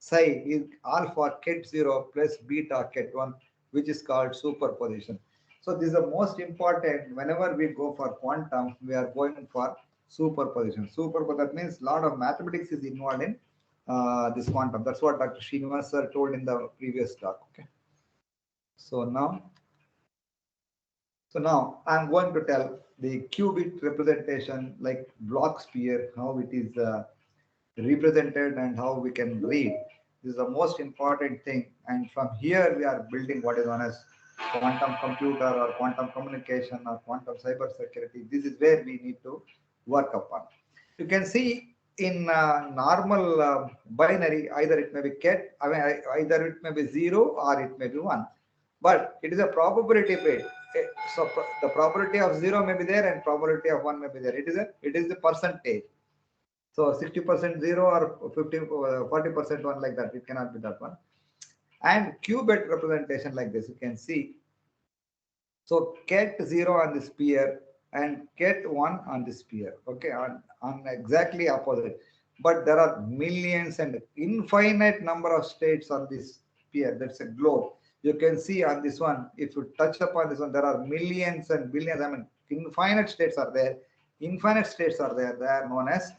psi is alpha Ket0 plus beta Ket1, which is called superposition. So this is the most important. Whenever we go for quantum, we are going for superposition. That means a lot of mathematics is involved in this quantum. That's what Dr. Srinivas sir told in the previous talk. Okay. So now I'm going to tell the qubit representation, like block sphere, how it is represented and how we can read. This is the most important thing. And from here, we are building what is known as quantum computer or quantum communication or quantum cyber security. This is where we need to work upon. You can see in normal binary, either it may be either it may be 0 or it may be 1. But it is a probability bit. So the probability of 0 may be there and probability of 1 may be there. It is the percentage. So 60% 0 or 40% 1, like that. It cannot be that one. And qubit representation like this, you can see. So Ket0 on the sphere and Ket1 on the sphere. Okay, on exactly opposite. but there are millions and infinite number of states on this sphere. That's a globe. You can see on this one, if you touch upon this one, there are millions and billions. I mean, infinite states are there. Infinite states are there. They are known as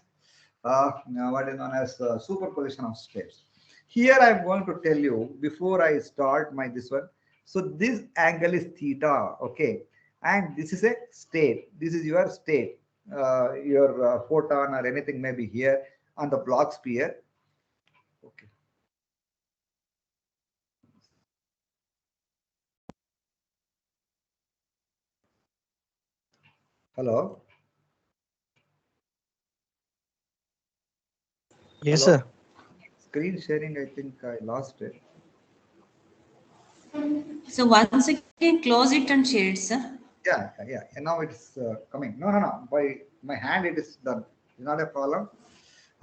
what is known as superposition of states. Here I am going to tell you before I start my this one. So this angle is theta, okay, and this is a state. This is your state. Your photon or anything may be here on the block sphere. Okay. Hello. Yes, Hello. sir. Screen sharing. I think I lost it. So once again, close it and share it, sir. Yeah. And now it's coming. No. By my hand, it is done. It's not a problem.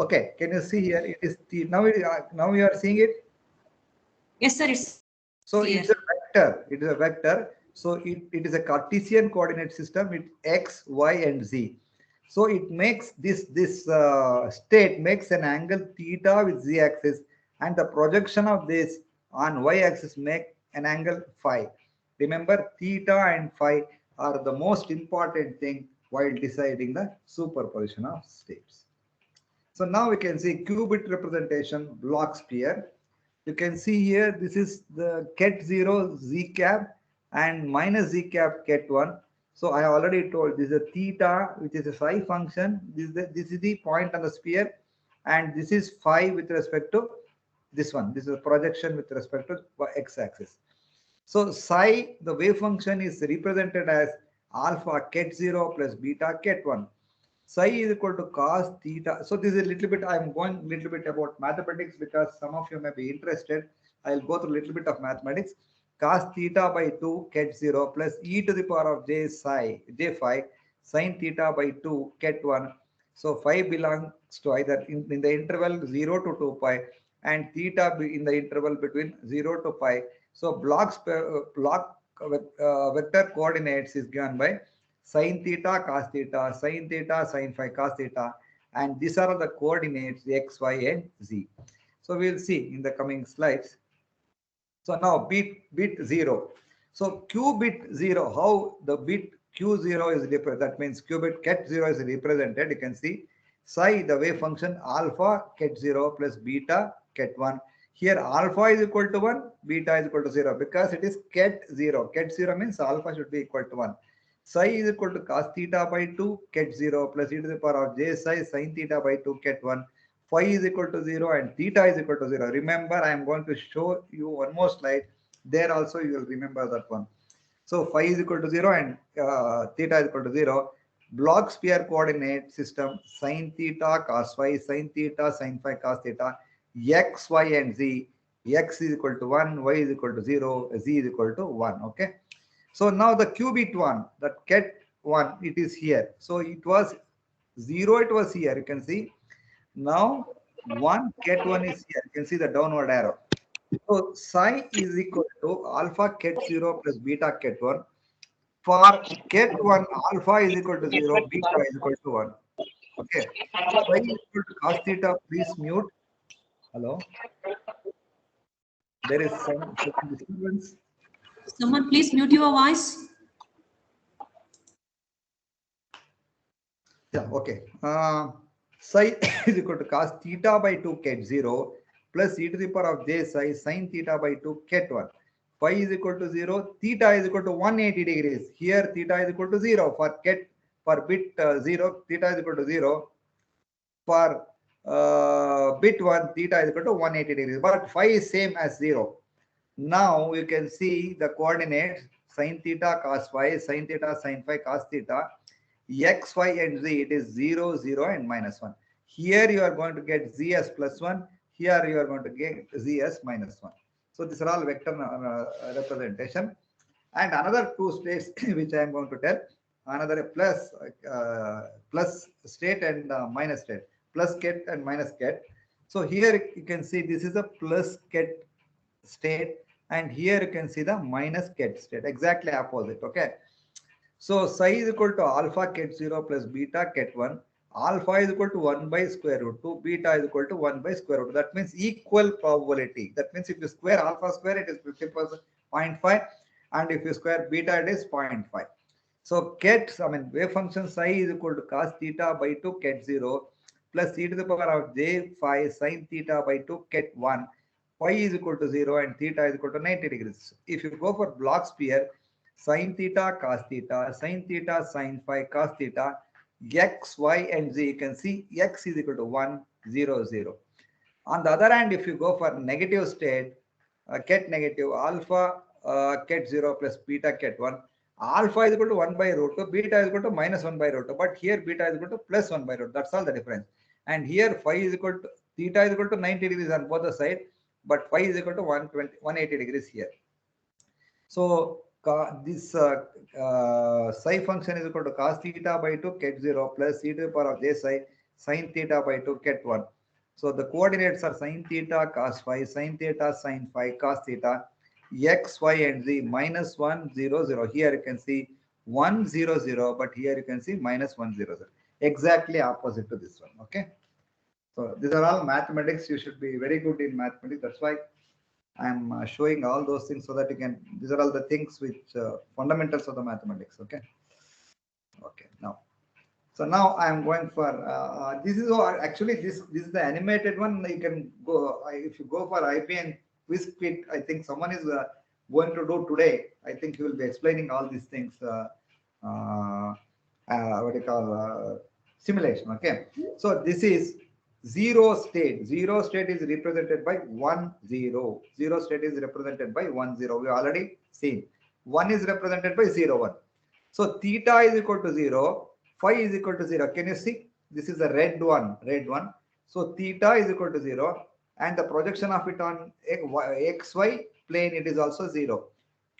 Okay. Can you see here? It is the now. Now you are seeing it. Yes, sir, it's So clear. it's a vector. It is a vector. So it is a Cartesian coordinate system. It's x, y, and z. So it makes this state makes an angle theta with z axis, and the projection of this on y axis make an angle phi. Remember, theta and phi are the most important thing while deciding the superposition of states. So now we can see qubit representation block sphere. You can see here, this is the ket 0 z cap and minus z cap ket 1. So I already told this is a theta, which is a psi function. This is the point on the sphere, and this is phi with respect to this one. This is a projection with respect to x-axis. So psi, the wave function is represented as alpha ket 0 plus beta ket 1. Psi is equal to cos theta. So this is a little bit, I'm going a little bit about mathematics because some of you may be interested. I'll go through a little bit of mathematics. Cos theta by 2 ket 0 plus e to the power of j phi sin theta by 2 ket 1. So phi belongs to either in the interval 0 to 2 pi and theta in the interval between 0 to pi. So block vector coordinates is given by sin theta, sin phi, cos theta, and these are the coordinates x, y, and z. So we'll see in the coming slides. So now bit 0. So q bit 0, how the bit q0 is represented, that means q bit ket 0 is represented. You can see psi, the wave function alpha ket 0 plus beta ket 1. Here alpha is equal to 1, beta is equal to 0 because it is ket 0. Ket 0 means alpha should be equal to 1. Psi is equal to cos theta by 2 ket 0 plus e to the power of j psi sin theta by 2 ket 1. Phi is equal to 0 and theta is equal to 0. Remember, I am going to show you one more slide. There also you will remember that one. So phi is equal to 0 and theta is equal to 0. Block sphere coordinate system sin theta cos phi sin theta sin phi cos theta x, y, and z. X is equal to 1, y is equal to 0, z is equal to 1. Okay. So now the qubit 1, that ket 1, it is here. So it was 0, it was here. You can see. Now 1 ket 1 is here. You can see the downward arrow. So psi is equal to alpha ket 0 plus beta ket 1. For ket 1, alpha is equal to 0, beta is equal to 1. Okay. Psi is equal to cos theta. Please mute. Hello. There is some disturbance. Someone please mute your voice. Yeah, okay. Psi is equal to cos theta by 2 ket 0 plus e to the power of j psi sin theta by 2 ket 1. Phi is equal to 0. Theta is equal to 180 degrees. Here theta is equal to 0. For bit 0, theta is equal to 0. For bit 1, theta is equal to 180 degrees. But phi is same as 0. Now you can see the coordinates sin theta cos phi, sin theta sin phi cos theta, x, y, and z. It is 0, 0, and minus 1. Here you are going to get z as plus 1. Here you are going to get z as minus 1. So these are all vector representation. And another two states which I am going to tell, another plus state and minus state, plus ket and minus ket. So here you can see this is a plus ket state, and here you can see the minus ket state, exactly opposite. Okay. So psi is equal to alpha ket 0 plus beta ket 1. alpha is equal to 1 by square root 2, beta is equal to 1 by square root. That means equal probability. That means if you square alpha square, it is 50%, 0.5, and if you square beta, it is 0.5. So ket, I mean, wave function psi is equal to cos theta by 2 ket 0 plus e to the power of j phi sin theta by 2 ket 1. Phi is equal to 0 and theta is equal to 90 degrees. If you go for block sphere, sin theta cos theta, sin theta sin phi cos theta, x, y, and z, you can see x is equal to 1, 0, 0. On the other hand, if you go for negative state, ket negative, alpha ket 0 plus beta ket 1, alpha is equal to 1 by root 2, beta is equal to minus 1 by root 2, but here beta is equal to plus 1 by root 2. That's all the difference. And here phi is equal to, theta is equal to 90 degrees on both the sides, but phi is equal to 180 degrees here. So this psi function is equal to cos theta by 2 ket 0 plus e to the power of j psi sin theta by 2 ket 1. So the coordinates are sin theta cos phi, sin theta sin phi cos theta, x, y, and z minus 1, 0, 0. Here you can see 1, 0, 0, but here you can see minus 1, 0, 0. Exactly opposite to this one. Okay. So these are all mathematics. You should be very good in mathematics. That's why I'm showing all those things so that you can, these are all the things which fundamentals of the mathematics. Okay. Okay. Now, so now I'm going for, this is actually, this is the animated one. You can go, if you go for IPN quiz kit, I think someone is going to do today. I think he will be explaining all these things, what do you call, simulation. Okay. So this is zero state. Zero state is represented by 1, 0. Zero state is represented by 1, 0. We already seen. 1 is represented by 0, 1. So theta is equal to 0. Phi is equal to 0. Can you see? This is the red one. Red one. So theta is equal to 0. And the projection of it on xy plane, it is also 0.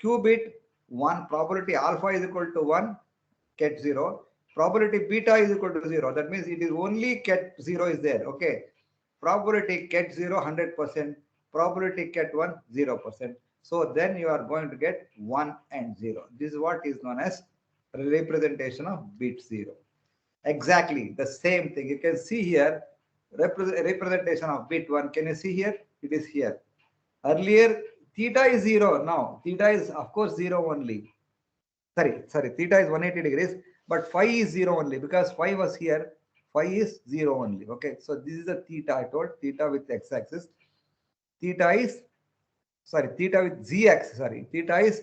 Qubit 1. Probability alpha is equal to 1. Ket 0. Probability beta is equal to 0. That means it is only ket 0 is there. Okay. Probability ket 0, 100%. Probability ket 1, 0%. So then you are going to get 1 and 0. This is what is known as representation of bit 0. Exactly the same thing. You can see here representation of bit 1. Can you see here? It is here. Earlier theta is 0. Now theta is of course 0 only. Sorry, theta is 180 degrees, but phi is 0 only because phi was here. Phi is 0 only. Okay, so this is the theta. I told theta with x-axis. Theta is, sorry, theta with z-axis. Sorry, theta is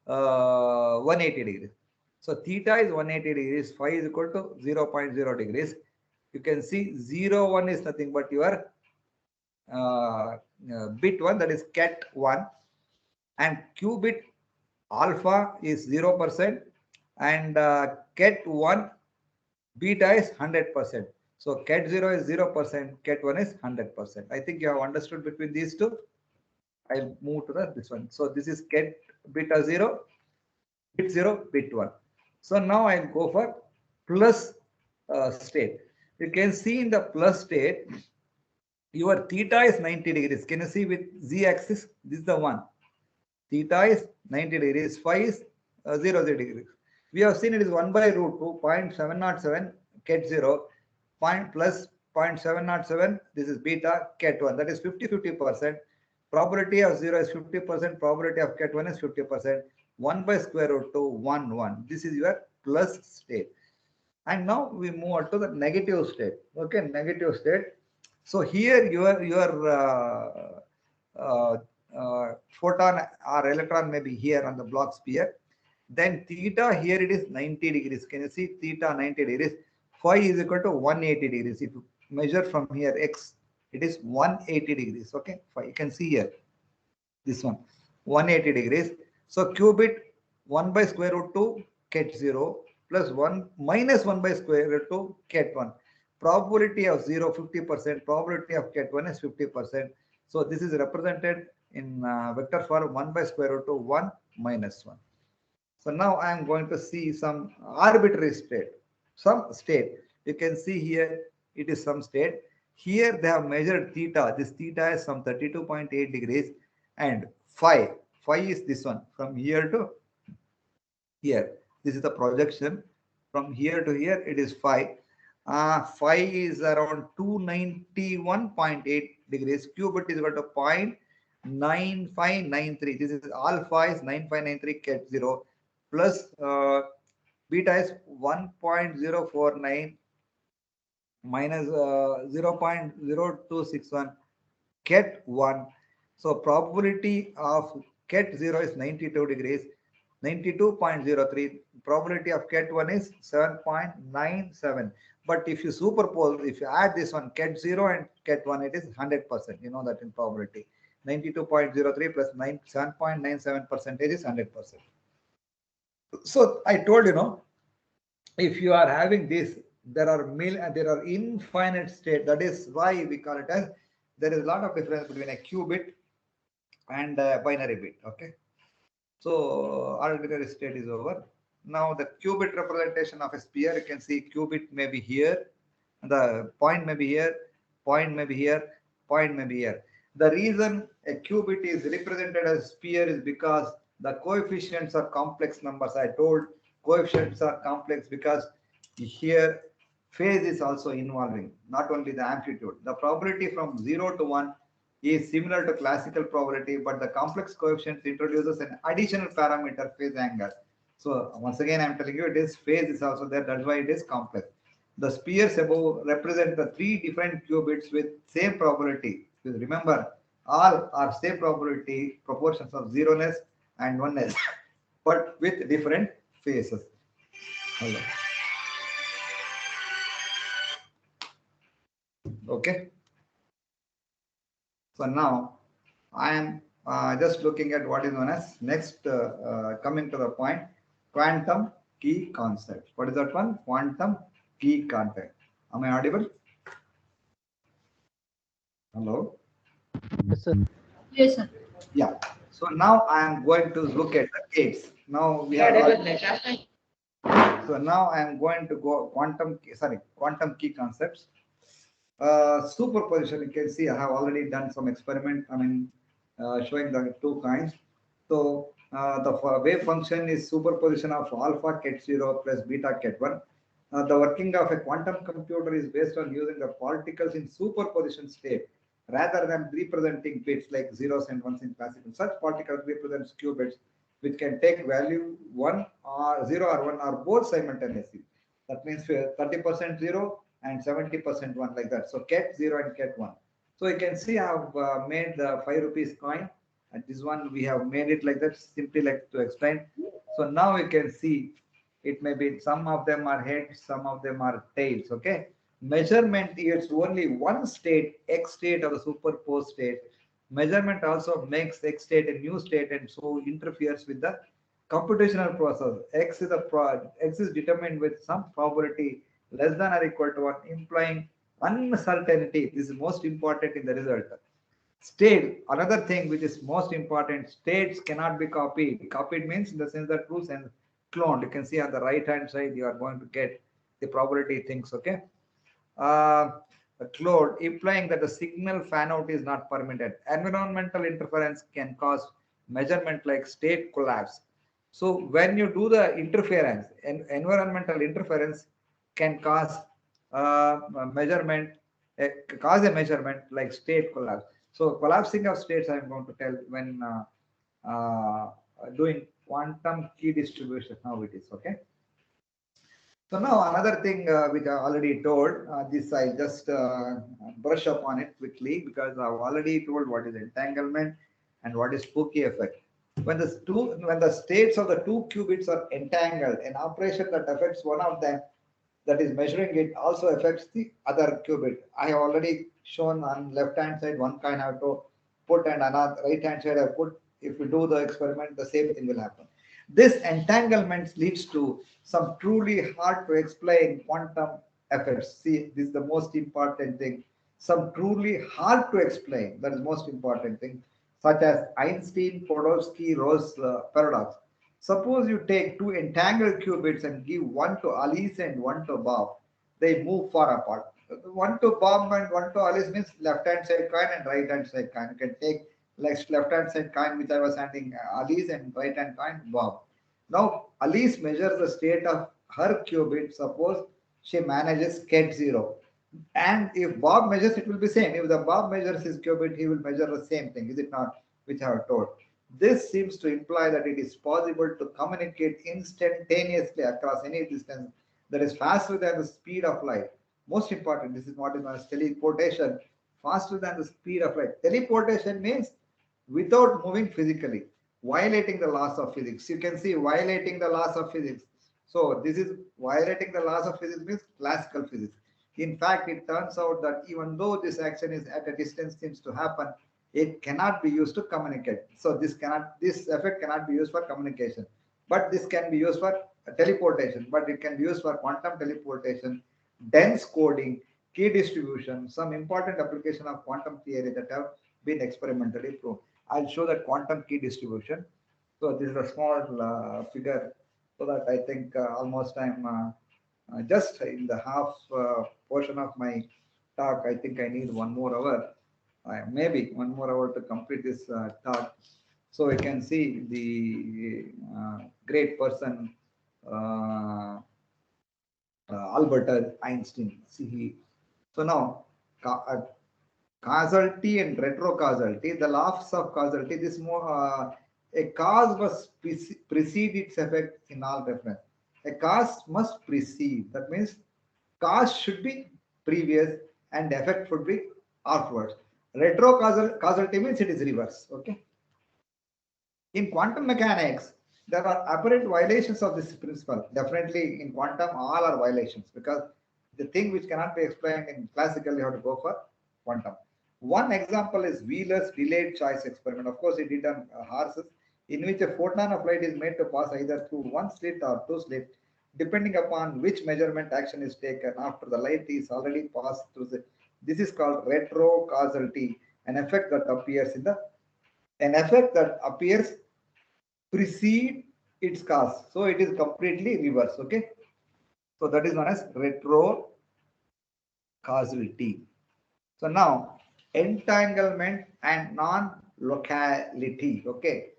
180 degrees. So theta is 180 degrees. Phi is equal to 0.0 degrees. You can see 0, 1 is nothing but your bit 1, that is ket 1, and qubit alpha is 0% and ket 1 beta is 100%. So ket 0 is 0%, ket 1 is 100%. I think you have understood between these two. I'll move to this one. So this is ket beta 0, bit 0, bit 1. So now I'll go for plus state. You can see in the plus state, your theta is 90 degrees. Can you see with z-axis? This is the one. Theta is 90 degrees, phi is 0 degrees. We have seen it is 1 by root 2, 0.707 ket 0, plus 0.707, this is beta ket 1, that is 50-50%. Probability of 0 is 50%, probability of ket 1 is 50%. 1 by square root 2, 1, 1. This is your plus state. And now we move on to the negative state. Okay, negative state. So here your photon or electron may be here on the block sphere. Then theta here it is 90 degrees. Can you see theta 90 degrees? Phi is equal to 180 degrees. If you measure from here x, it is 180 degrees. Okay, phi, you can see here this one 180 degrees. So qubit 1 by square root 2 ket 0 plus 1 minus 1 by square root 2 ket 1. Probability of 0 50%, probability of ket 1 is 50%. So this is represented in vector form 1 by square root of 1 minus 1. So now I am going to see some arbitrary state, some state. You can see here it is some state. Here they have measured theta. This theta is some 32.8 degrees and phi. Phi is this one from here to here. This is the projection from here to here. It is phi. Phi is around 291.8 degrees. Qubit is equal to 0.9593. This is alpha is 9593 ket 0 plus beta is 1.049 minus 0.0261 ket 1. So probability of ket 0 is 92 degrees, 92.03. Probability of ket 1 is 7.97. But if you superpose, if you add this one, ket 0 and ket 1, it is 100%. You know that in probability. 92.03 plus 7.97% is 100%. So I told if you are having this, there are infinite state. That is why we call it as there is a lot of difference between a qubit and a binary bit. Okay, so arbitrary state is over. Now the qubit representation of a sphere, you can see qubit may be here, the point may be here, point may be here, point may be here. The reason a qubit is represented as sphere is because the coefficients are complex numbers. I told coefficients are complex because here phase is also involving, not only the amplitude. The probability from 0 to 1 is similar to classical probability, but the complex coefficients introduces an additional parameter, phase angle. So once again, I'm telling you, it is phase is also there. That's why it is complex. The spheres above represent the 3 different qubits with same probability. Remember, all are same probability proportions of zeroness and oneness, but with different phases. Hello. Okay. So now I am just looking at what is known as next, coming to the point, quantum key concept. What is that one? Quantum key concept. Am I audible? Hello? Yes, sir. Yes, sir. Yeah. So now I am going to look at the gates. Now we have. So now I am going to go quantum key concepts. Superposition, you can see I have already done some experiment. I mean, showing the 2 kinds. So the wave function is superposition of alpha ket 0 plus beta ket 1. The working of a quantum computer is based on using the particles in superposition state rather than representing bits like zeros and ones in classical. Such particles represents qubits which can take value 1 or 0 or 1 or both simultaneously. That means 30% 0 and 70% 1, like that. So ket 0 and ket 1. So you can see I have made the 5 rupees coin, and this one we have made it like that, simply like to explain. So now you can see it may be some of them are heads, some of them are tails. Okay, measurement is only one state, x state of the superposed state. Measurement also makes x state a new state and so interferes with the computational process. X is determined with some probability less than or equal to 1, implying uncertainty. This is most important in the result. State, another thing which is most important, states cannot be copied. Copied means in the sense that true sense, cloned. You can see on the right hand side, you are going to get the probability things. Okay. Cloned, implying that the signal fan out is not permitted. Environmental interference can cause measurement like state collapse. So when you do the interference, environmental interference can cause measurement, cause a measurement like state collapse. So collapsing of states, I am going to tell when doing quantum key distribution, how it is. Okay. So now another thing which I already told, this I just brush up on it quickly because I've already told what is entanglement and what is spooky effect. When the states of the 2 qubits are entangled, an operation that affects one of them, that is measuring it, also affects the other qubit. I have already shown on left hand side one kind I have to put, and another right hand side I put. If you do the experiment, the same thing will happen. This entanglement leads to some truly hard to explain quantum effects. See, this is the most important thing. Some truly hard to explain, that is most important thing, such as Einstein-Podolsky-Rosse paradox. Suppose you take 2 entangled qubits and give one to Alice and one to Bob. They move far apart. One to Bob and one to Alice means left hand side coin and right hand side coin. You can take like left hand side coin which I was handing Alice and right hand coin Bob. Now Alice measures the state of her qubit. Suppose she manages ket 0. And if Bob measures, it will be same. If the Bob measures his qubit, he will measure the same thing, is it not? Which I have told. This seems to imply that it is possible to communicate instantaneously across any distance that is faster than the speed of light. Most important, this is what is known as teleportation, faster than the speed of light. Teleportation means without moving physically, violating the laws of physics. You can see violating the laws of physics. So this is violating the laws of physics means classical physics. In fact, it turns out that even though this action is at a distance seems to happen, it cannot be used to communicate. So this effect cannot be used for communication, but this can be used for teleportation, but it can be used for quantum teleportation, dense coding, key distribution, some important application of quantum theory that have been experimentally proved. I'll show that quantum key distribution. So this is a small figure, so that I think almost I'm just in the half portion of my talk. I think I need 1 more hour, maybe 1 more hour to complete this talk. So we can see the great person, Albert Einstein. See, so now causality and retrocausality, the laws of causality, this more a cause must precede its effect in all reference. A cause must precede. That means cause should be previous and effect should be afterwards. Retrocausality means it is reverse. Okay. In quantum mechanics, there are apparent violations of this principle. Definitely in quantum, all are violations, because the thing which cannot be explained in classical, you have to go for quantum. One example is Wheeler's delayed choice experiment. Of course, he did on horses, in which a photon of light is made to pass either through one slit or two slits, depending upon which measurement action is taken after the light is already passed through the. This is called retrocausality, an effect that appears precede its cause. So it is completely reverse. Okay. So that is known as retrocausality. So now entanglement and non-locality. Okay.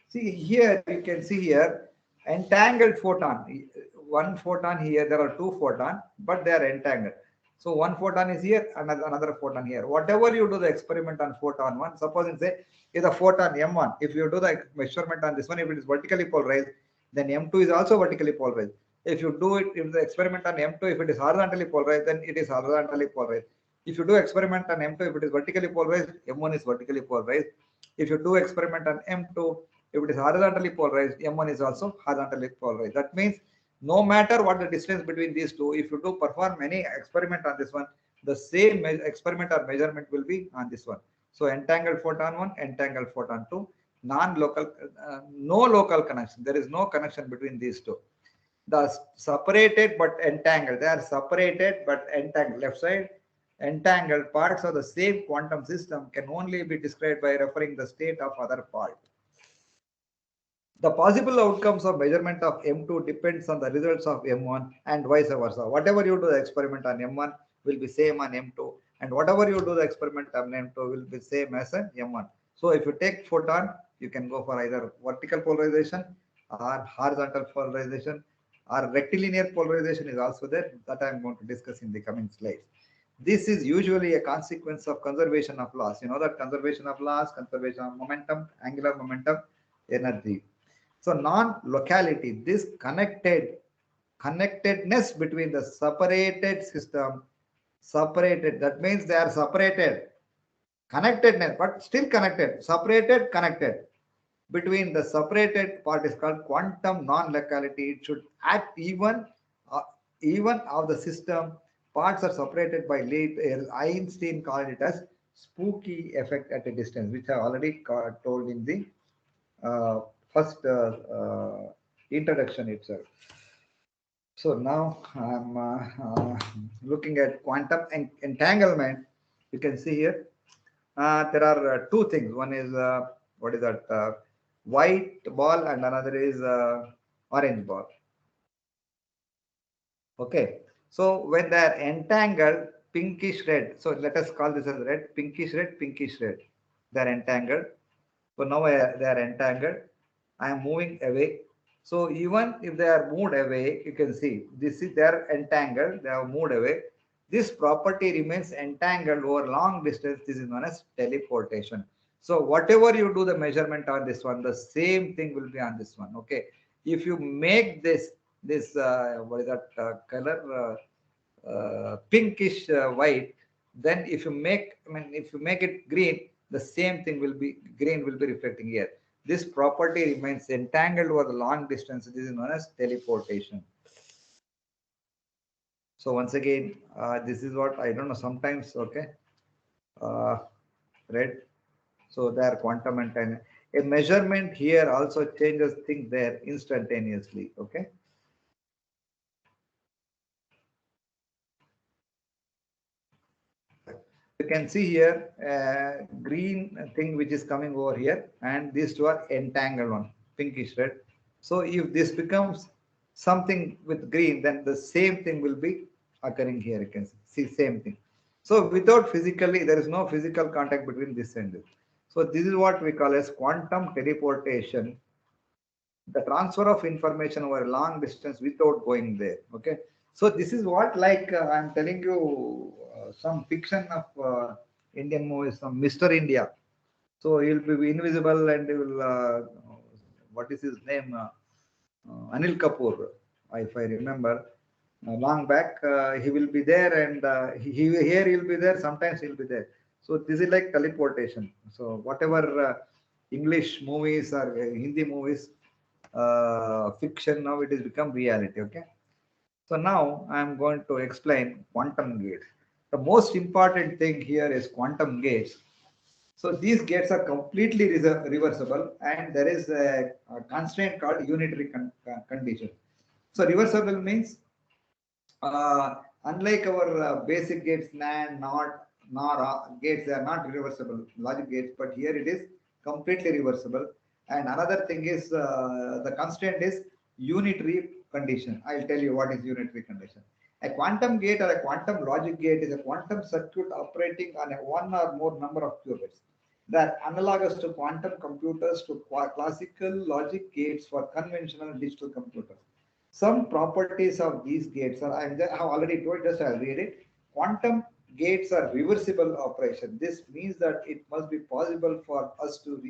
See here, you can see here entangled photon. One photon here, there are two photons, but they are entangled. So one photon is here, another photon here. Whatever you do the experiment on photon 1, suppose and say is a photon M1. If you do the measurement on this one, if it is vertically polarized, then M2 is also vertically polarized. If you do it, if the experiment on M2, if it is horizontally polarized, then it is horizontally polarized. If you do experiment on M2, if it is vertically polarized, M1 is vertically polarized. If you do experiment on M2, if it is horizontally polarized, M1 is also horizontally polarized. That means no matter what the distance between these two, if you do perform any experiment on this one, the same experiment or measurement will be on this one. So entangled photon 1, entangled photon 2, non-local, no local connection. There is no connection between these two. The separated but entangled, they are separated but entangled. Left side, entangled parts of the same quantum system can only be described by referring the state of other part. The possible outcomes of measurement of M2 depends on the results of M1 and vice versa. Whatever you do the experiment on M1 will be same on M2, and whatever you do the experiment on M2 will be same as an M1. So if you take photon, you can go for either vertical polarization or horizontal polarization, or rectilinear polarization is also there, that I am going to discuss in the coming slides. This is usually a consequence of conservation of loss. You know that conservation of loss, conservation of momentum, angular momentum, energy. So non-locality, this connectedness between the separated system, that means they are separated, connectedness, but still connected, separated, connected. Between the separated part is called quantum non-locality. It should act even of the system. Parts are separated by late. Einstein called it as spooky effect at a distance, which I already told in the first introduction itself. So now I'm looking at quantum entanglement. You can see here there are two things. One is what is that? White ball, and another is orange ball. Okay. So when they are entangled, pinkish red. So let us call this as red, pinkish red, pinkish red. They are entangled. So now they are entangled. I am moving away. So even if they are moved away, you can see this is they are entangled, they have moved away. This property remains entangled over long distance. This is known as teleportation. So whatever you do the measurement on this one, the same thing will be on this one. Okay. If you make this what is that color pinkish white, then if you make, I mean, if you make it green, the same thing will be green will be reflecting here. This property remains entangled over the long distance. This is known as teleportation. So once again, this is what I don't know. Sometimes, okay, red. So there quantum and time. A measurement here also changes things there instantaneously. Okay. You can see here green thing which is coming over here, and these two are entangled one, pinkish red. So if this becomes something with green, then the same thing will be occurring here. You can see same thing. So without physically, there is no physical contact between this and this. So this is what we call as quantum teleportation, the transfer of information over a long distance without going there. Okay. So this is what, like I'm telling you some fiction of Indian movies, some Mr. India. So he'll be invisible and he will what is his name, Anil Kapoor, if I remember long back. He will be there, and here he'll be there, sometimes he'll be there. So this is like teleportation. So whatever English movies or Hindi movies, fiction, now it has become reality. Okay. So now I'm going to explain quantum gates. The most important thing here is quantum gates. So these gates are completely reversible, and there is a constraint called unitary condition. So reversible means unlike our basic gates, NAND, NOT, NOR gates, they are not reversible logic gates, but here it is completely reversible. And another thing is the constraint is unitary condition. I'll tell you what is unitary condition. A quantum gate or a quantum logic gate is a quantum circuit operating on a one or more number of qubits. They are analogous to quantum computers, to classical logic gates for conventional digital computers. Some properties of these gates are, I have already told, just I'll read it. Quantum gates are reversible operation. This means that it must be possible for us to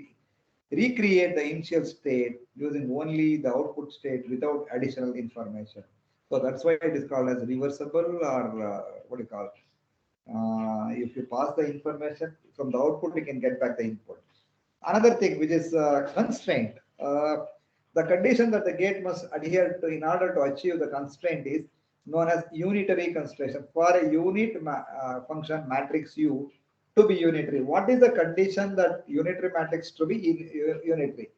recreate the initial state using only the output state without additional information. So that's why it is called as reversible, or what do you call it? If you pass the information from the output, you can get back the input. Another thing which is constraint. The condition that the gate must adhere to in order to achieve the constraint is known as unitary constraint. For a unit function matrix U to be unitary, what is the condition that unitary matrix to be unitary?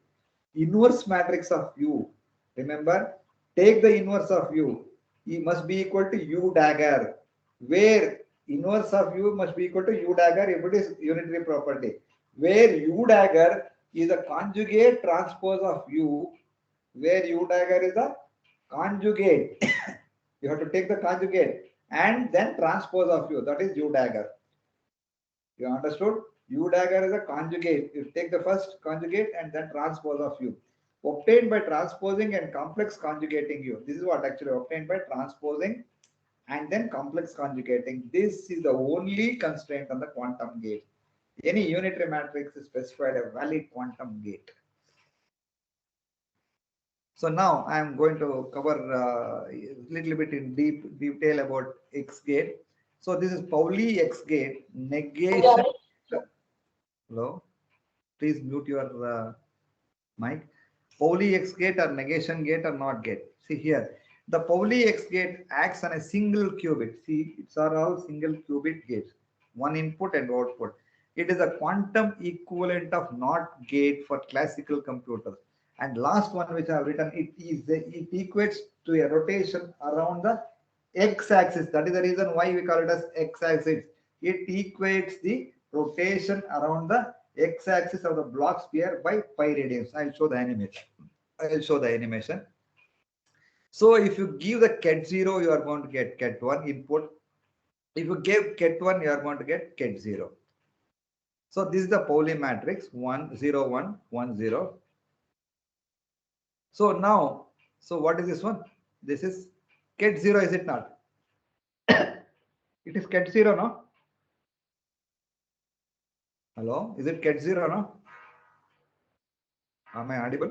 Inverse matrix of U. Remember, take the inverse of U. E must be equal to U dagger, where inverse of U must be equal to U dagger if it is unitary property, where U dagger is a conjugate transpose of U, where U dagger is a conjugate. You have to take the conjugate and then transpose of U, that is U dagger. You understood? U dagger is a conjugate. You take the first conjugate and then transpose of U. Obtained by transposing and complex conjugating U. This is what actually obtained by transposing and then complex conjugating. This is the only constraint on the quantum gate. Any unitary matrix is specified a valid quantum gate. So now I am going to cover a little bit in detail about X gate. So this is Pauli X gate negation. Hello, please mute your mic. Pauli X gate or negation gate or NOT gate. See here, the Pauli X gate acts on a single qubit. See, it's all single qubit gates, one input and output. It is a quantum equivalent of NOT gate for classical computers. And last one which I have written, it equates to a rotation around the x-axis. That is the reason why we call it as x-axis. It equates the rotation around the x-axis of the block sphere by pi radians. I'll show the animation. So if you give the ket0, you are going to get ket1 input. If you give ket1, you are going to get ket0. So this is the Pauli matrix 1 0 1 1 0. So now, so what is this one? This is ket 0, is it not? It is ket 0, no? Hello, is it ket 0, no? Am I audible?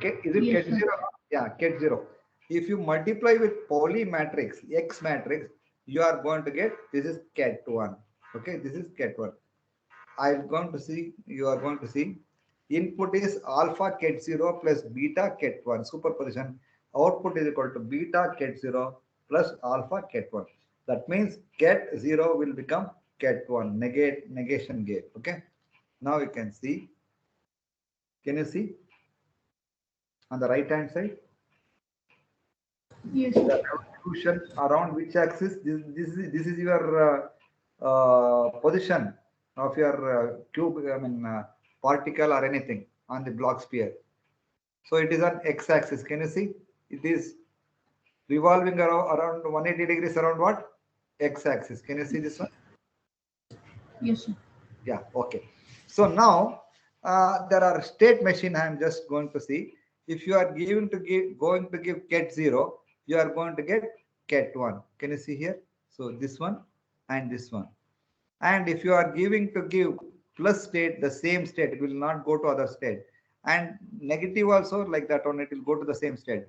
Is it Yes, ket sir. 0? No? Yeah, ket 0. If you multiply with poly matrix, X matrix, you are going to get, this is ket 1. Okay, this is ket 1. I'm going to see, you are going to see, input is alpha ket 0 plus beta ket 1, superposition. Output is equal to beta ket 0 plus alpha ket 1. That means ket 0 will become ket 1, negation gate. Okay. Now you can see, can you see on the right hand side? Yes, The sir. revolution around which axis? This is your position of your cube, I mean particle or anything on the block sphere. So it is on x-axis. Can you see? It is revolving around 180 degrees around what? X-axis. Can you see this one? Yes, sir. Yeah. Okay. So now there are state machine. I am just going to see. If you are going to give ket 0, you are going to get ket 1. Can you see here? So this one and this one. And if you are giving to give plus state, the same state, it will not go to other state. And negative also like that one, it will go to the same state.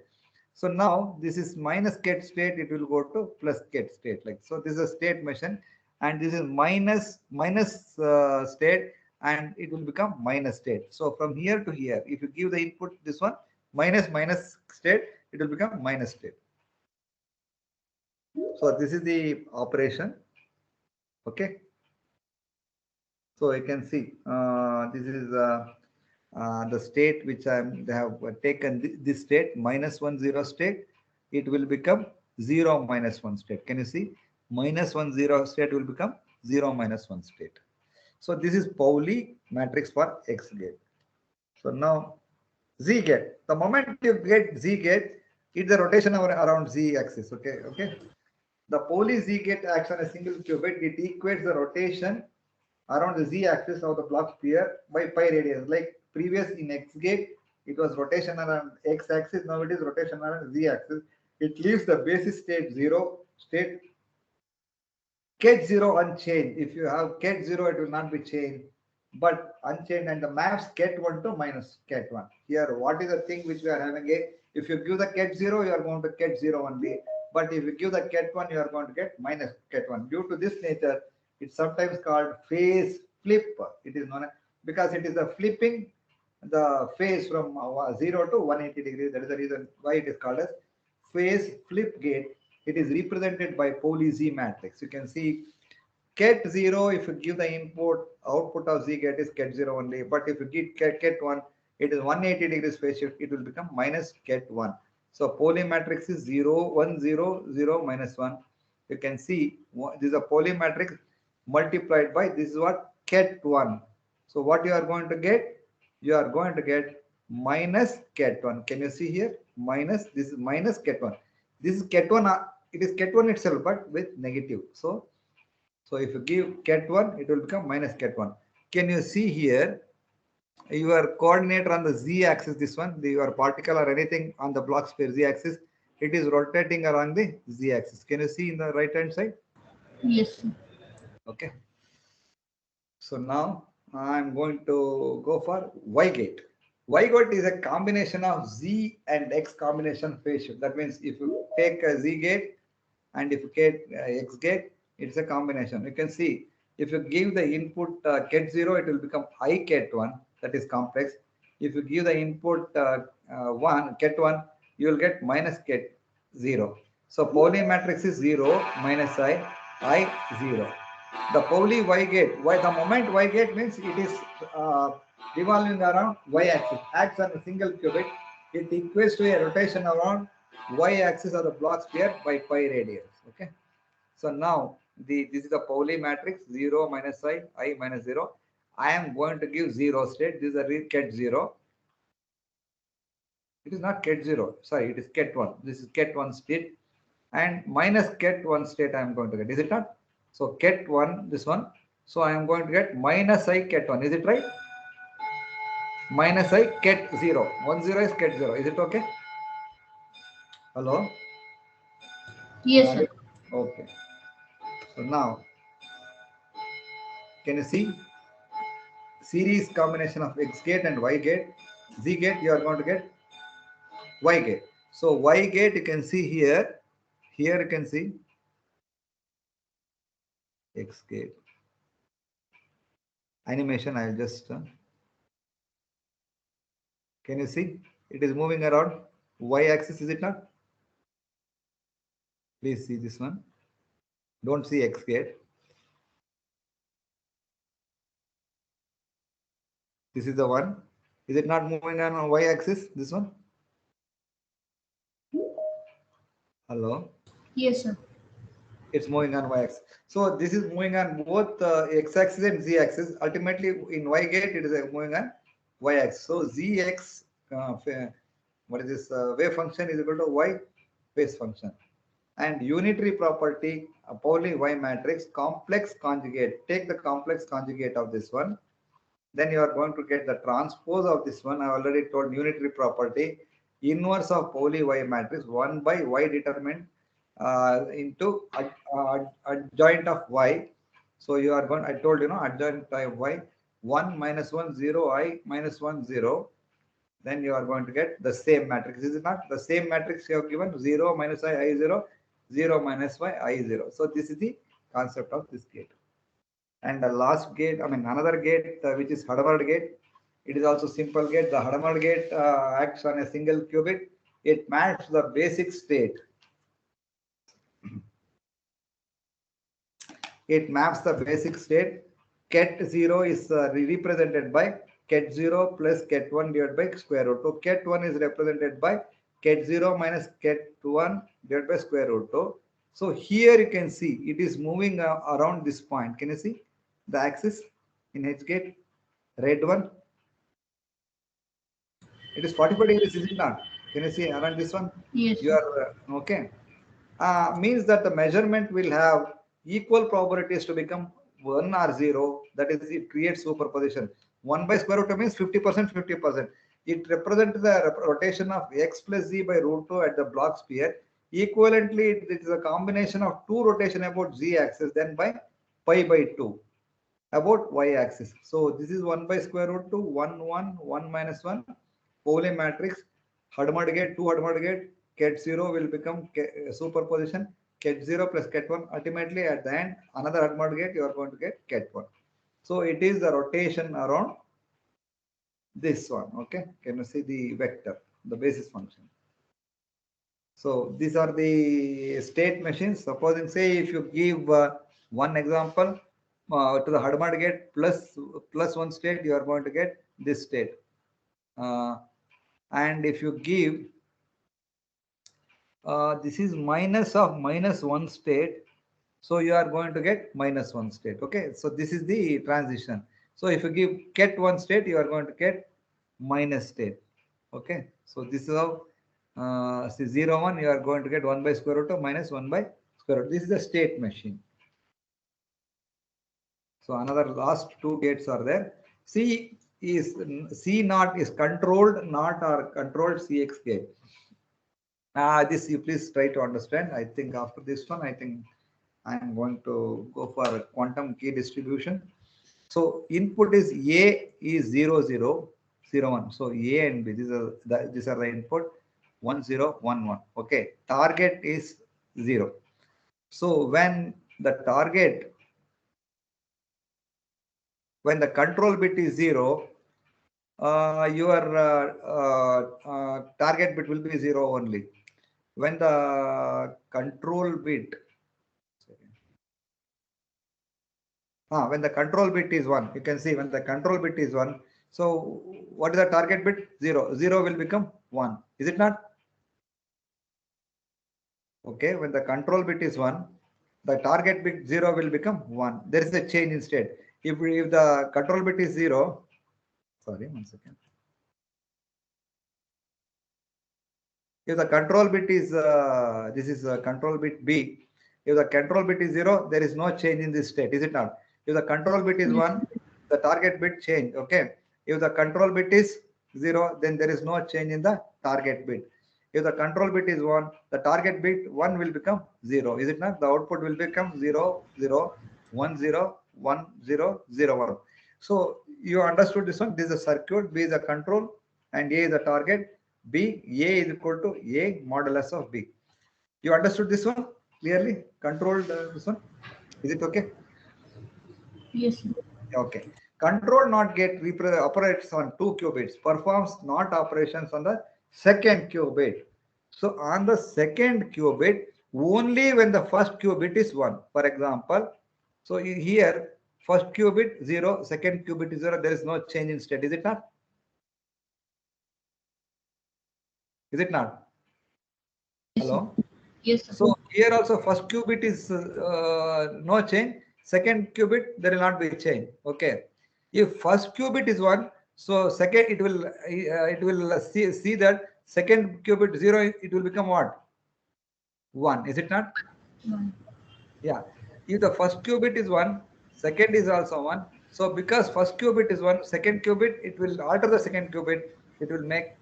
So now this is minus ket state, it will go to plus ket state. Like so, this is a state machine, and this is minus state, and it will become minus state. So from here to here, if you give the input this one minus state, it will become minus state. So this is the operation. Okay. So you can see this is the state which they have taken this state -1 0 state. It will become 0 -1 state. Can you see? -1 0 state will become 0 -1 state. So this is Pauli matrix for X gate. So now Z gate. The moment you get Z gate, it's a rotation around Z axis. Okay, okay. The Pauli Z gate acts on a single qubit. It equates the rotation around the Z axis of the block sphere by pi radians. Like previous in X gate, it was rotation around X axis. Now it is rotation around Z axis. It leaves the basis state 0, state ket 0 unchanged. If you have ket 0, it will not be changed, but unchanged, and the maps ket 1 to minus ket 1. Here, what is the thing which we are having? If you give the ket 0, you are going to ket 0 only. But if you give the ket 1, you are going to get minus ket 1. Due to this nature, it's sometimes called phase flip. It is known as, because it is the flipping the phase from 0 to 180 degrees. That is the reason why it is called as phase flip gate. It is represented by Pauli Z matrix. You can see ket 0, if you give the input, output of Z gate is ket 0 only. But if you give ket 1, it is 180 degrees phase shift. It will become minus ket 1. So Pauli matrix is 0, 1, 0, 0, minus 1. You can see this is a Pauli matrix multiplied by this is what? Ket 1. So what you are going to get? You are going to get minus ket 1. Can you see here? Minus, this is minus ket 1. This is ket 1. It is ket 1 itself, but with negative. So if you give ket 1, it will become minus ket 1. Can you see here? Your coordinator on the Z axis, this one, your particle or anything on the block sphere Z axis, it is rotating along the Z axis. Can you see in the right hand side? Yes, sir. Okay. So now I'm going to go for Y gate. Y gate is a combination of Z and X combination phase shift. That means if you take a Z gate and if you get X gate, it's a combination. You can see if you give the input ket 0, it will become I ket 1, that is complex. If you give the input 1 ket 1, you will get minus ket 0. So Pauli matrix is 0 minus I 0. The Pauli Y gate, the moment Y gate means it is revolving around Y axis, acts on a single qubit. It equates to a rotation around Y axis of the block sphere by pi radians. Okay. So now this is the Pauli matrix 0 minus I minus 0. I am going to give 0 state. This is a real ket 0. It is not ket 0. Sorry, it is ket 1. This is ket 1 state. And minus ket 1 state I am going to get. Is it not? So ket 1, this one. So I am going to get minus I ket 1. Is it right? minus I ket 0. 1 0 is ket 0. Is it okay? Hello? Yes, sir. Okay. So now, can you see series combination of X gate and Y gate? Z gate, you are going to get Y gate. So Y gate, you can see here. Here you can see X gate. Animation, I'll just... can you see? It is moving around Y axis, is it not? Please see this one. Don't see X gate. This is the one. Is it not moving on Y axis? This one? Hello? Yes, sir. It's moving on Y axis. So this is moving on both X axis and Z axis. Ultimately, in Y gate, it is moving on Y axis. So Zx, what is this wave function is equal to Y phase function. And unitary property, a Pauli Y matrix, complex conjugate. Take the complex conjugate of this one. Then you are going to get the transpose of this one. I already told unitary property. Inverse of Pauli Y matrix, 1 by Y determined into adjoint of Y. So you are going, I told you, adjoint of Y, 1 minus 1, 0, I minus 1, 0. Then you are going to get the same matrix. Is it not? The same matrix you have given, 0 minus I 0, 0 minus Y, I 0. So this is the concept of this gate. And the last gate, I mean another gate, which is Hadamard gate. It is also simple gate. The Hadamard gate acts on a single qubit. It maps the basic state. It maps the basic state. Ket 0 is represented by Ket 0 plus Ket 1 divided by square root 2. Ket 1 is represented by Ket 0 minus Ket 1 divided by square root 2. So here you can see it is moving around this point. Can you see the axis in H gate? Red one. It is 45 degrees, is it not? Can you see around this one? Yes, You sir. are okay. Means that the measurement will have equal probabilities to become 1 or 0. That is, it creates superposition. 1 by square root means 50%, 50%. It represents the rotation of x plus z by root 2 at the block sphere. Equivalently, it is a combination of two rotation about z axis, then by pi by 2 about y axis. So this is 1 by square root 2, 1, 1, 1 minus 1. Pauli matrix, Hadamard gate, 2 Hadamard gate, Ket 0 will become superposition, Ket 0 plus Ket 1. Ultimately, at the end, another Hadamard gate, you are going to get Ket 1. So it is the rotation around this one. Okay, can you see the vector, the basis function? So these are the state machines. Supposing, say, if you give one example to the Hadamard gate plus one state, you are going to get this state. And if you give this is minus of minus one state, so you are going to get minus one state. Okay, so this is the transition. So if you give Ket 1 state, you are going to get minus state. Okay, so this is how see 0 1, you are going to get 1 by square root of minus 1 by square root. This is the state machine. So another last two gates are there. C naught is controlled not or controlled CX gate. This you please try to understand. I think after this one, I think I am going to go for a quantum key distribution. So input is A is 0 0 0 1. So A and B, these are the input 1 0 1 1. Okay, target is 0. So when the control bit is 0, your target bit will be 0 only. When the control bit when the control bit is 1, you can see when the control bit is 1, so what is the target bit? 0. 0 will become 1. Is it not? Okay, when the control bit is 1, the target bit 0 will become 1. There is a change in state. If the control bit is 0, sorry, 1 second. If the control bit is, this is control bit B. If the control bit is 0, there is no change in this state, is it not? If the control bit is 1, the target bit change, okay? If the control bit is 0, then there is no change in the target bit. If the control bit is 1, the target bit 1 will become 0. Is it not? The output will become 0, 0, 1, 0, 1, 0, 0, 1. So you understood this one. This is a circuit. B is a control and A is a target. B, A is equal to A modulus of B. You understood this one clearly? Controlled this one? Is it okay? Yes, sir. Okay. Control not gate operates on 2 qubits, performs not operations on the second qubit. So on the second qubit, only when the first qubit is 1. For example, so here first qubit 0, second qubit is 0, there is no change in state. Is it not? Is it not? Yes, sir. Hello? Yes, sir. So here also first qubit is no change. Second qubit there will not be change. Okay. If first qubit is 1, so second it will see that second qubit 0, it will become what? 1. Is it not? 1. Yeah. If the first qubit is 1, second is also 1. So because first qubit is 1, second qubit it will alter the second qubit. It will make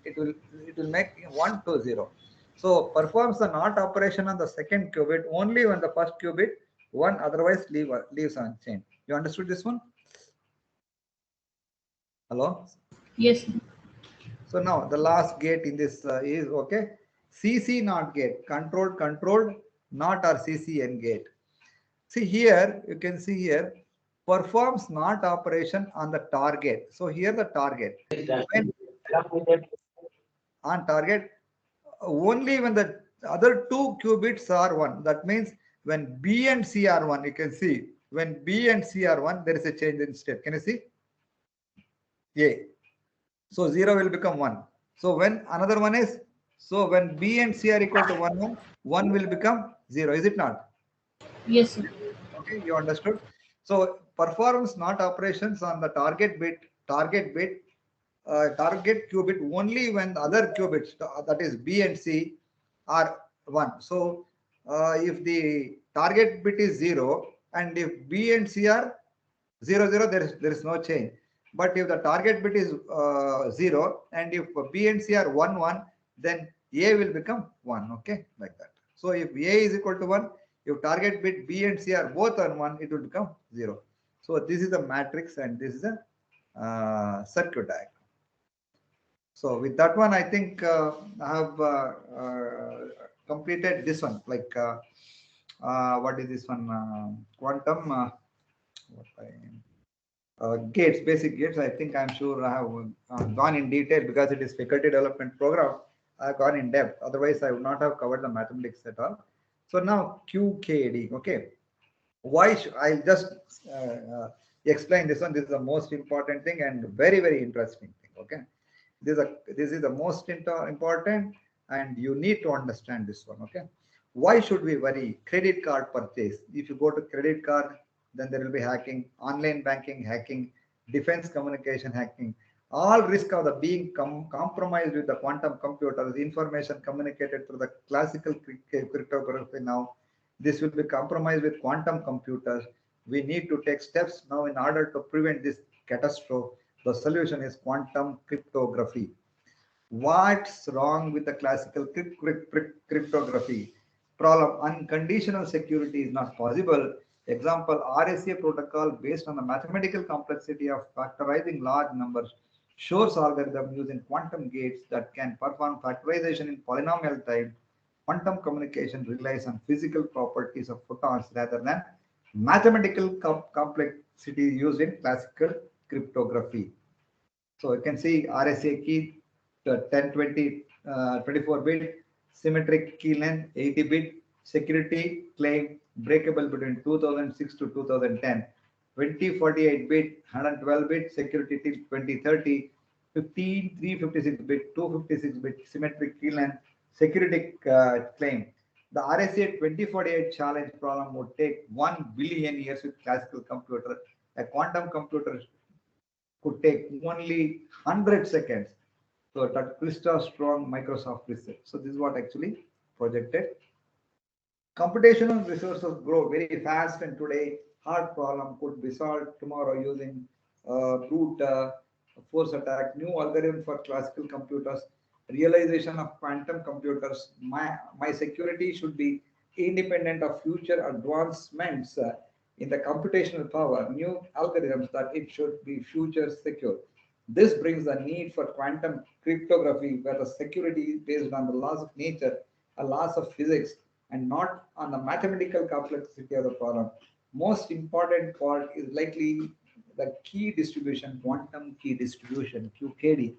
1 to 0. So performs the NOT operation on the second qubit only when the first qubit 1, otherwise leaves unchanged. You understood this one? Hello? Yes, sir. So now the last gate in this is okay. CC NOT gate, controlled NOT or CCN gate. See here, you can see here, performs NOT operation on the target. So here the target. When on target, only when the other 2 qubits are 1. That means when B and C are 1, you can see when B and C are 1, there is a change in state. Can you see? A. So 0 will become 1. So when another one is, so when B and C are equal to 1, 1 will become 0. Is it not? Yes, sir. Okay, you understood. So performs NOT operations on the target qubit only when the other qubits, that is B and C, are 1. So if the target bit is 0 and if B and C are 0, 0, there is no change. But if the target bit is 0 and if B and C are 1, 1, then A will become 1. Okay, like that. So if A is equal to 1, if target bit B and C are both on 1, it will become 0. So this is the matrix and this is a circuit diagram. So with that one, I think I have completed this one. Like what is this one? Quantum. Gates, basic gates. I think I'm sure I have gone in detail because it is faculty development program. I've gone in depth. Otherwise, I would not have covered the mathematics at all. So now QKD. Okay. Why should I just explain this one? This is the most important thing and very, very interesting thing. Okay. This is the most important and you need to understand this one. Okay. Why should we worry? Credit card purchase. If you go to credit card, then there will be hacking, online banking hacking, defense communication hacking. All risk of the being compromised with the quantum computer, the information communicated through the classical cryptography now. This will be compromised with quantum computers. We need to take steps now in order to prevent this catastrophe. The solution is quantum cryptography. What's wrong with the classical cryptography? Problem: unconditional security is not possible. Example: RSA protocol based on the mathematical complexity of factorizing large numbers shows algorithm using quantum gates that can perform factorization in polynomial time. Quantum communication relies on physical properties of photons rather than mathematical complexity used in classical cryptography. So you can see RSA key, the 10, 20, 24-bit, symmetric key length, 80-bit, security claim breakable between 2006 to 2010, 2048-bit, 112-bit, security till 2030, 15, 356-bit, 256-bit, symmetric key length, security claim. The RSA 2048 challenge problem would take 1 billion years with classical computer. A quantum computer could take only 100 seconds. So that Krista Strong Microsoft research. So this is what actually projected. Computational resources grow very fast, and today hard problem could be solved tomorrow using brute force attack, new algorithm for classical computers, realization of quantum computers. My security should be independent of future advancements in the computational power, new algorithms that it should be future secure. This brings the need for quantum cryptography, where the security is based on the laws of nature, a laws of physics, and not on the mathematical complexity of the problem. Most important part is likely the key distribution, quantum key distribution, QKD.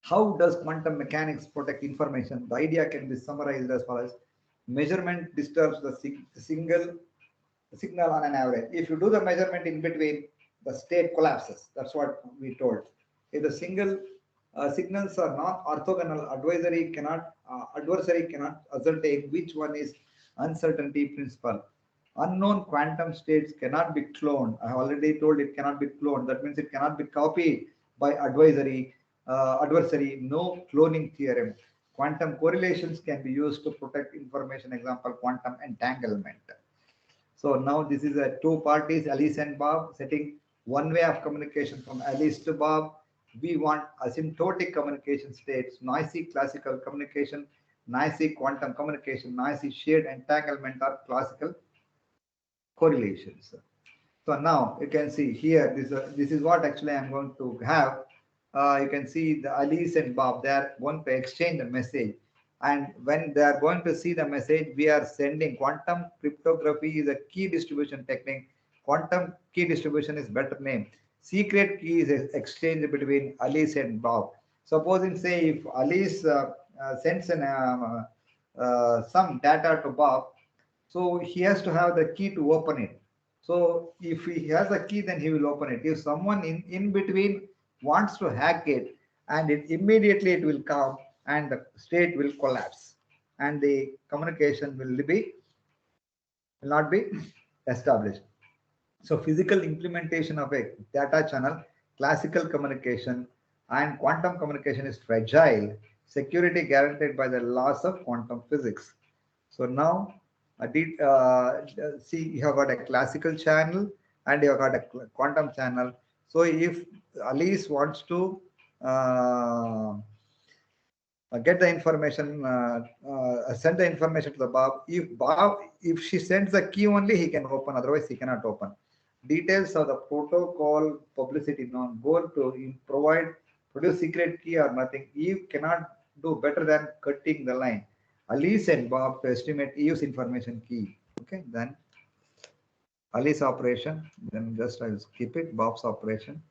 How does quantum mechanics protect information? The idea can be summarized as follows. Measurement disturbs the single signal on an average. If you do the measurement in between, the state collapses. That's what we told. If the single signals are not orthogonal, adversary cannot ascertain which one is uncertainty principle. Unknown quantum states cannot be cloned. I have already told it cannot be cloned. That means it cannot be copied by adversary. No cloning theorem. Quantum correlations can be used to protect information. Example, quantum entanglement. So now this is a two parties, Alice and Bob, setting one way of communication from Alice to Bob. We want asymptotic communication states, noisy classical communication, noisy quantum communication, noisy shared entanglement or classical correlations. So now you can see here, this is what actually I'm going to have. You can see the Alice and Bob, they are going to exchange a message. And when they are going to see the message, we are sending. Quantum cryptography is a key distribution technique. Quantum key distribution is better name. Secret key is exchanged between Alice and Bob. Supposing, say, if Alice sends some data to Bob, so he has to have the key to open it. So if he has a key, then he will open it. If someone in between wants to hack it, and immediately it will come and the state will collapse and the communication will not be established. So physical implementation of a data channel, classical communication and quantum communication is fragile. Security guaranteed by the laws of quantum physics. So now see, you have got a classical channel and you have got a quantum channel. So if Alice wants to get the information, send the information to the Bob. If she sends the key only, he can open, otherwise he cannot open. Details of the protocol publicity known. Goal to produce secret key or nothing. Eve cannot do better than cutting the line. Alice and Bob to estimate Eve's information key. Okay, then Alice operation, then just I will skip it. Bob's operation.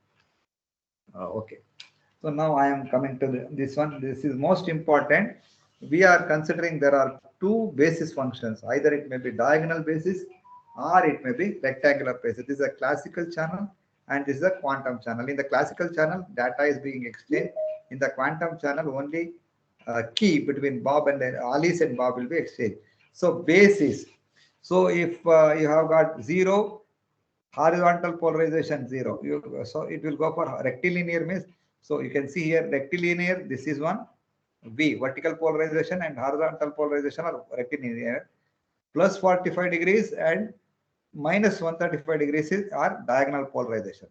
Okay. So now I am coming to this one. This is most important. We are considering there are two basis functions. Either it may be diagonal basis or it may be rectangular basis. This is a classical channel and this is a quantum channel. In the classical channel, data is being exchanged. In the quantum channel, only key between Bob and Alice and Bob will be exchanged. So basis. So if you have got 0, horizontal polarization 0, so it will go for rectilinear means. So you can see here rectilinear, this is one V, vertical polarization, and horizontal polarization are rectilinear. Plus 45 degrees and minus 135 degrees are diagonal polarization.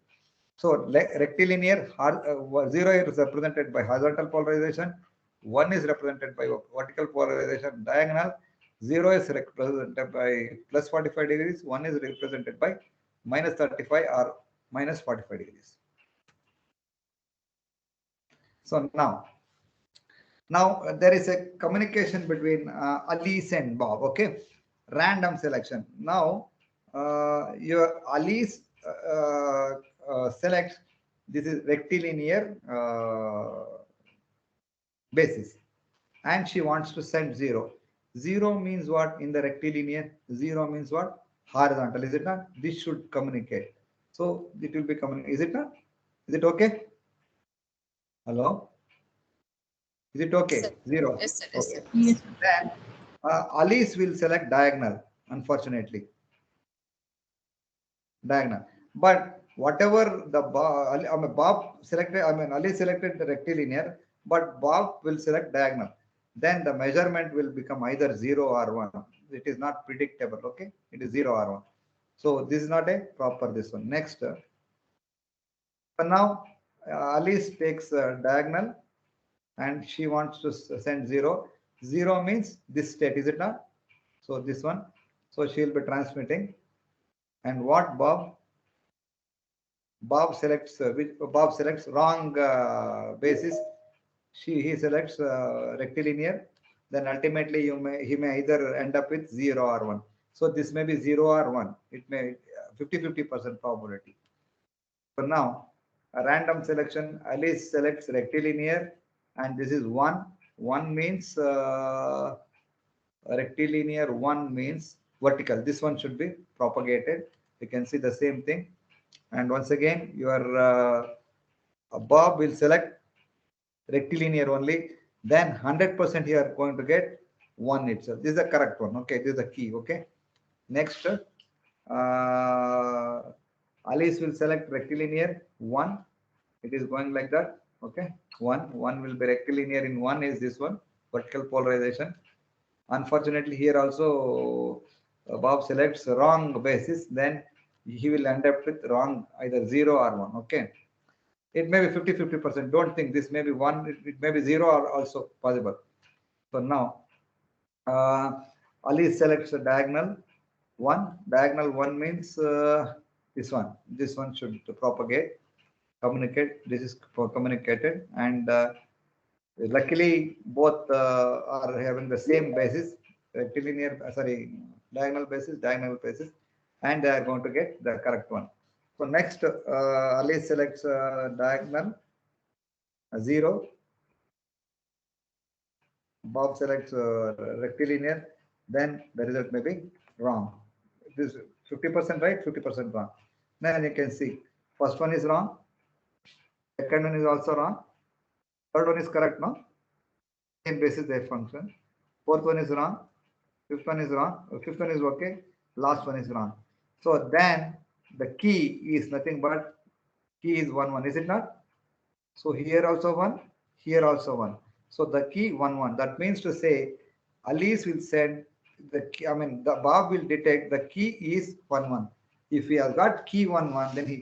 So rectilinear, 0 is represented by horizontal polarization, 1 is represented by vertical polarization. Diagonal, 0 is represented by plus 45 degrees, 1 is represented by minus 35 or minus 45 degrees. So now there is a communication between Alice and Bob. Okay, random selection. Now your Alice selects, this is rectilinear basis, and she wants to send 0. 0 means what in the rectilinear? 0 means what? Horizontal, is it not? This should communicate. So it will be communicated. Is it not? Is it okay? Hello? Is it okay? Yes, 0. yes, sir. Okay. Yes. Then Alice will select diagonal, unfortunately. Diagonal. But whatever the Bob selected, Alice selected the rectilinear, but Bob will select diagonal. Then the measurement will become either 0 or 1. It is not predictable. Okay, it is 0 or 1. So this is not a proper this one. Next, So now Alice takes diagonal and she wants to send 0. 0 means this state, is it not? So this one. So she will be transmitting. And what Bob? Bob selects Bob selects wrong basis. He selects rectilinear. Then ultimately he may either end up with 0 or 1. So this may be 0 or 1. It may 50-50% probability. So now a random selection. Alice selects rectilinear, and this is 1. 1 means rectilinear. 1 means vertical. This one should be propagated. You can see the same thing. And once again, your Bob will select rectilinear only. Then 100% you are going to get 1 itself. This is the correct one. Okay, this is the key. Okay. Next, Alice will select rectilinear 1. It is going like that. Okay, 1 will be rectilinear. In 1 is this one, vertical polarization. Unfortunately, here also Bob selects wrong basis. Then he will end up with wrong, either 0 or 1. Okay, it may be 50-50%. Don't think this may be 1. It may be 0 or also possible. So now Ali selects a diagonal 1. Diagonal 1 means this one. This one should propagate, communicate. This is for communicated, and luckily both are having the same basis, rectilinear, diagonal basis, and they are going to get the correct one. So next, Ali selects diagonal 0. Bob selects rectilinear. Then the result may be wrong. This 50% right, 50% wrong. Then you can see first one is wrong, second one is also wrong, third one is correct, no? Same basis they function. Fourth one is wrong, fifth one is wrong, fifth one is okay, last one is wrong. So then the key is nothing but key is 1 1, is it not? So here also 1, here also 1. So the key 1 1. That means to say Alice will send the key, the Bob will detect the key is 1 1. If he has got key 1 1, then he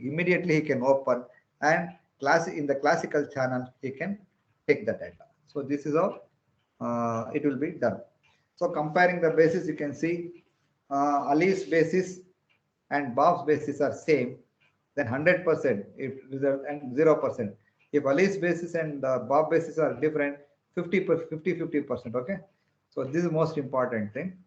can open, and in the classical channel he can take the data. So this is how it will be done. So comparing the basis, you can see Ali's basis and Bob's basis are same, then 100% if result, and 0%. If Ali's basis and Bob basis are different, 50%. Okay. So this is the most important thing.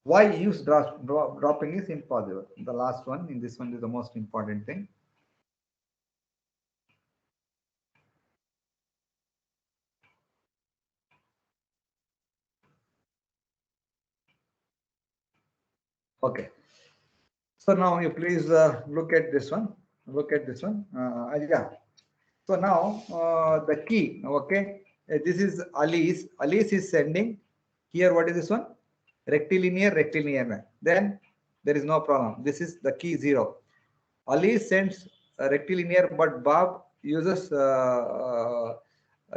Why use dropping is impossible. The last one in this one is the most important thing. Okay. So now you please look at this one. Look at this one. Yeah. So now the key. Okay. This is Alice. Alice is sending here. What is this one? Rectilinear. Then there is no problem. This is the key 0. Alice sends rectilinear, but Bob uses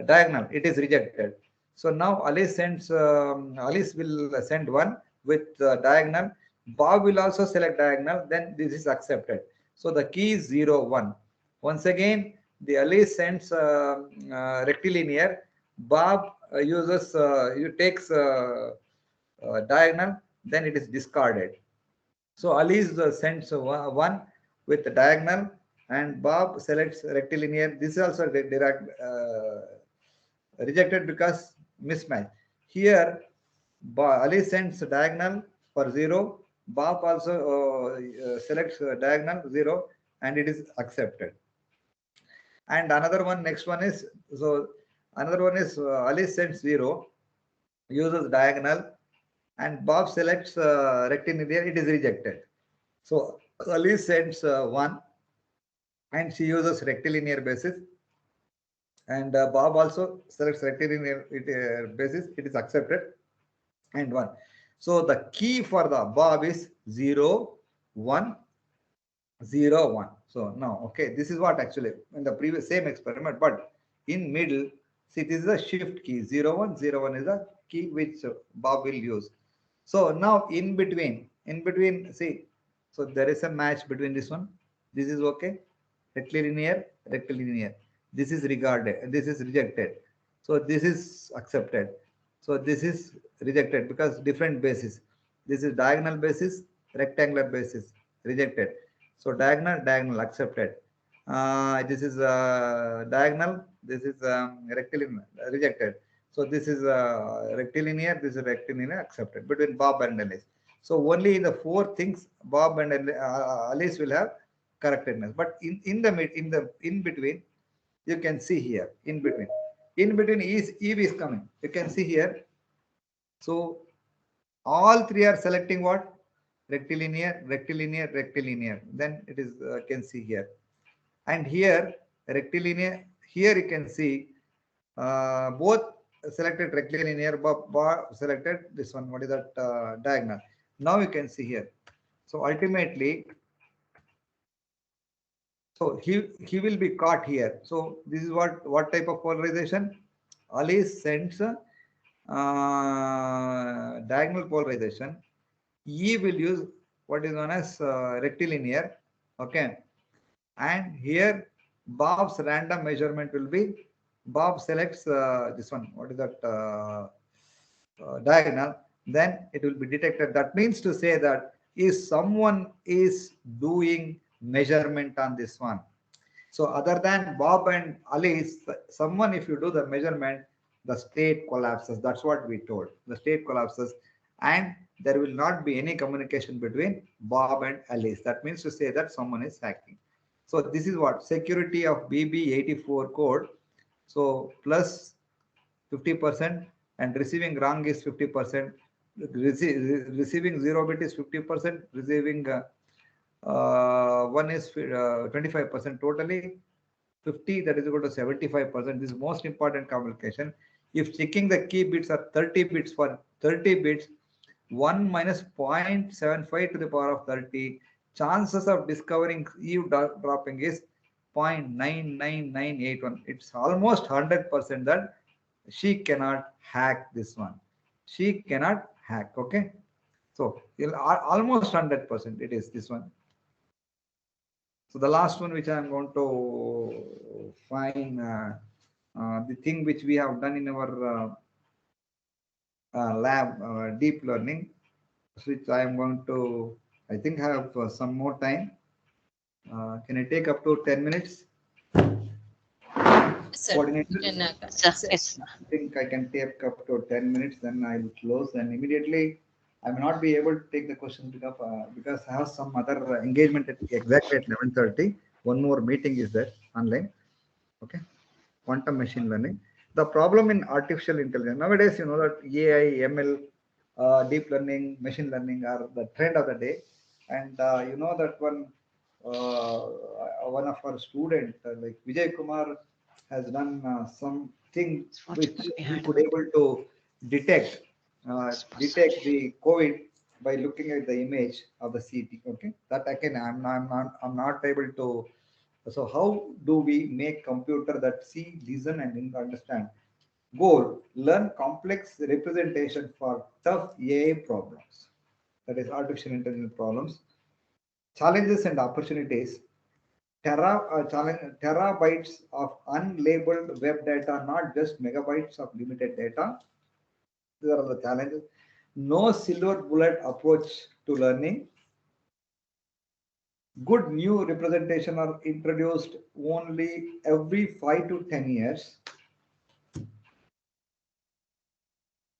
diagonal. It is rejected. So now Alice will send 1 with diagonal. Bob will also select diagonal. Then this is accepted. So the key is 0 1. Once again, the Alice sends rectilinear. Bob takes diagonal. Then it is discarded. So Alice sends 1 with the diagonal, and Bob selects rectilinear. This is also rejected because mismatch. Here, Alice sends diagonal for 0. Bob also selects diagonal 0, and it is accepted. And another one, next one is, so another one is Alice sends 0, uses diagonal, and Bob selects rectilinear. It is rejected. So Alice sends 1, and she uses rectilinear basis, and Bob also selects rectilinear basis. It is accepted, and 1. So the key for the Bob is 0 1 0 1. So now, okay, this is what actually in the previous same experiment, but in middle, see, this is a shift key. 0 1 0 1 is the key which Bob will use. So now in between, see, so there is a match between this one This is okay. Rectilinear, rectilinear. This is regarded. This is rejected. So this is accepted. So this is rejected because different basis. This is diagonal basis, rectangular basis, rejected. So diagonal, diagonal, accepted. This is diagonal. This is rectilinear, rejected. So this is rectilinear. This is rectilinear, accepted between Bob and Alice. So only the four things Bob and Alice will have correctedness. But in between, you can see here in between is Eve is coming. You can see here. So all three are selecting what? Rectilinear, rectilinear, rectilinear. Then it is can see here. And here rectilinear. Here you can see both selected rectilinear, but selected this one. What is that diagonal? Now you can see here. So ultimately, so he will be caught here. So this is what type of polarization? Alice sends diagonal polarization. E will use what is known as rectilinear. Okay, and here Bob's random measurement will be Bob selects this one. What is that diagonal? Then it will be detected. That means to say that if someone is doing measurement on this one. So other than Bob and Alice, someone, if you do the measurement, the state collapses. That's what we told. The state collapses and there will not be any communication between Bob and Alice. That means to say that someone is hacking. So this is what security of BB84 code. So plus 50% and receiving wrong is 50%. Receiving 0 bit is 50%. Receiving one is 25%, totally 50, that is equal to 75%. This is most important communication. If checking the key bits are 30 bits, for 30 bits 1 minus 0.75 to the power of 30, chances of discovering eavesdropping is 0.99981. It's almost 100% that she cannot hack this one. She cannot hack. Okay, so almost 100% it is this one. So the last one which I am going to find the thing which we have done in our lab, deep learning, which I am going to, I think have some more time. Can I take up to 10 minutes? Sir, Coordinator? Yes. I think I can take up to 10 minutes, then I will close and immediately I may not be able to take the questions because I have some other engagement at exactly at 11:30. One more meeting is there online. Okay. Quantum machine learning. The problem in artificial intelligence nowadays, you know that AI, ML, deep learning, machine learning are the trend of the day. And you know that one of our student like Vijay Kumar has done something which he could able to detect detect the COVID by looking at the image of the CT. Okay, that again I'm not able to. So how do we make computer that see, listen, and understand? Goal: learn complex representation for tough AI problems. That is artificial intelligence problems. Challenges and opportunities. Terabytes of unlabeled web data, not just megabytes of limited data. These are the challenges. No silver bullet approach to learning. Good new representation are introduced only every 5 to 10 years.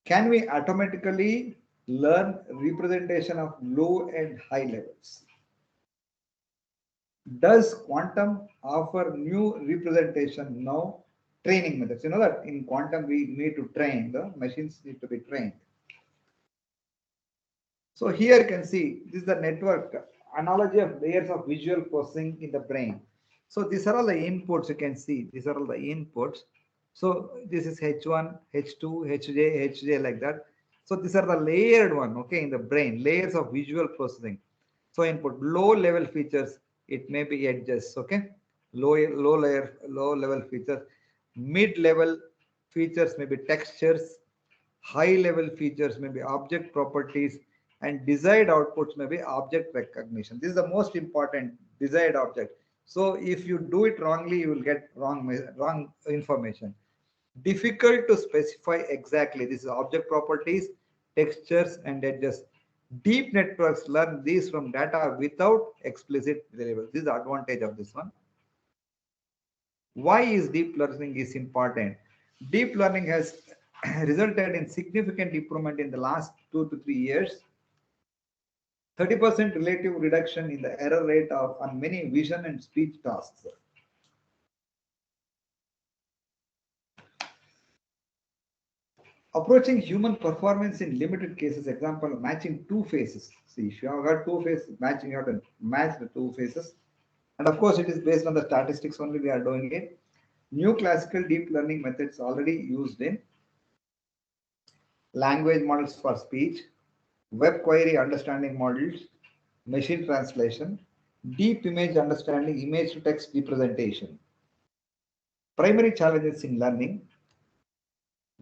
Can we automatically learn representation of low and high levels? Does quantum offer new representation now? Training methods. You know that in quantum we need to train, the machines need to be trained. So here you can see this is the network analogy of layers of visual processing in the brain. So these are all the inputs you can see. These are all the inputs. So this is H1, H2, Hj like that. So these are the layered one, okay, in the brain, layers of visual processing. So input low level features, it may be edges, okay, low level features. Mid level features may be textures. High level features may be object properties, and desired outputs may be object recognition. This is the most important. desired object. So if you do it wrongly, you will get wrong information. Difficult to specify exactly. This is object properties, textures, and edges. Deep networks learn these from data without explicit variables. This is the advantage of this one. Why is deep learning is important? Deep learning has resulted in significant improvement in the last 2 to 3 years. 30% relative reduction in the error rate on many vision and speech tasks. Approaching human performance in limited cases, example, matching two faces. See, if you have got two faces, matching, you have to match the two faces. And of course, it is based on the statistics only we are doing it. New classical deep learning methods already used in language models for speech, web query understanding models, machine translation, deep image understanding, image to text representation. Primary challenges in learning: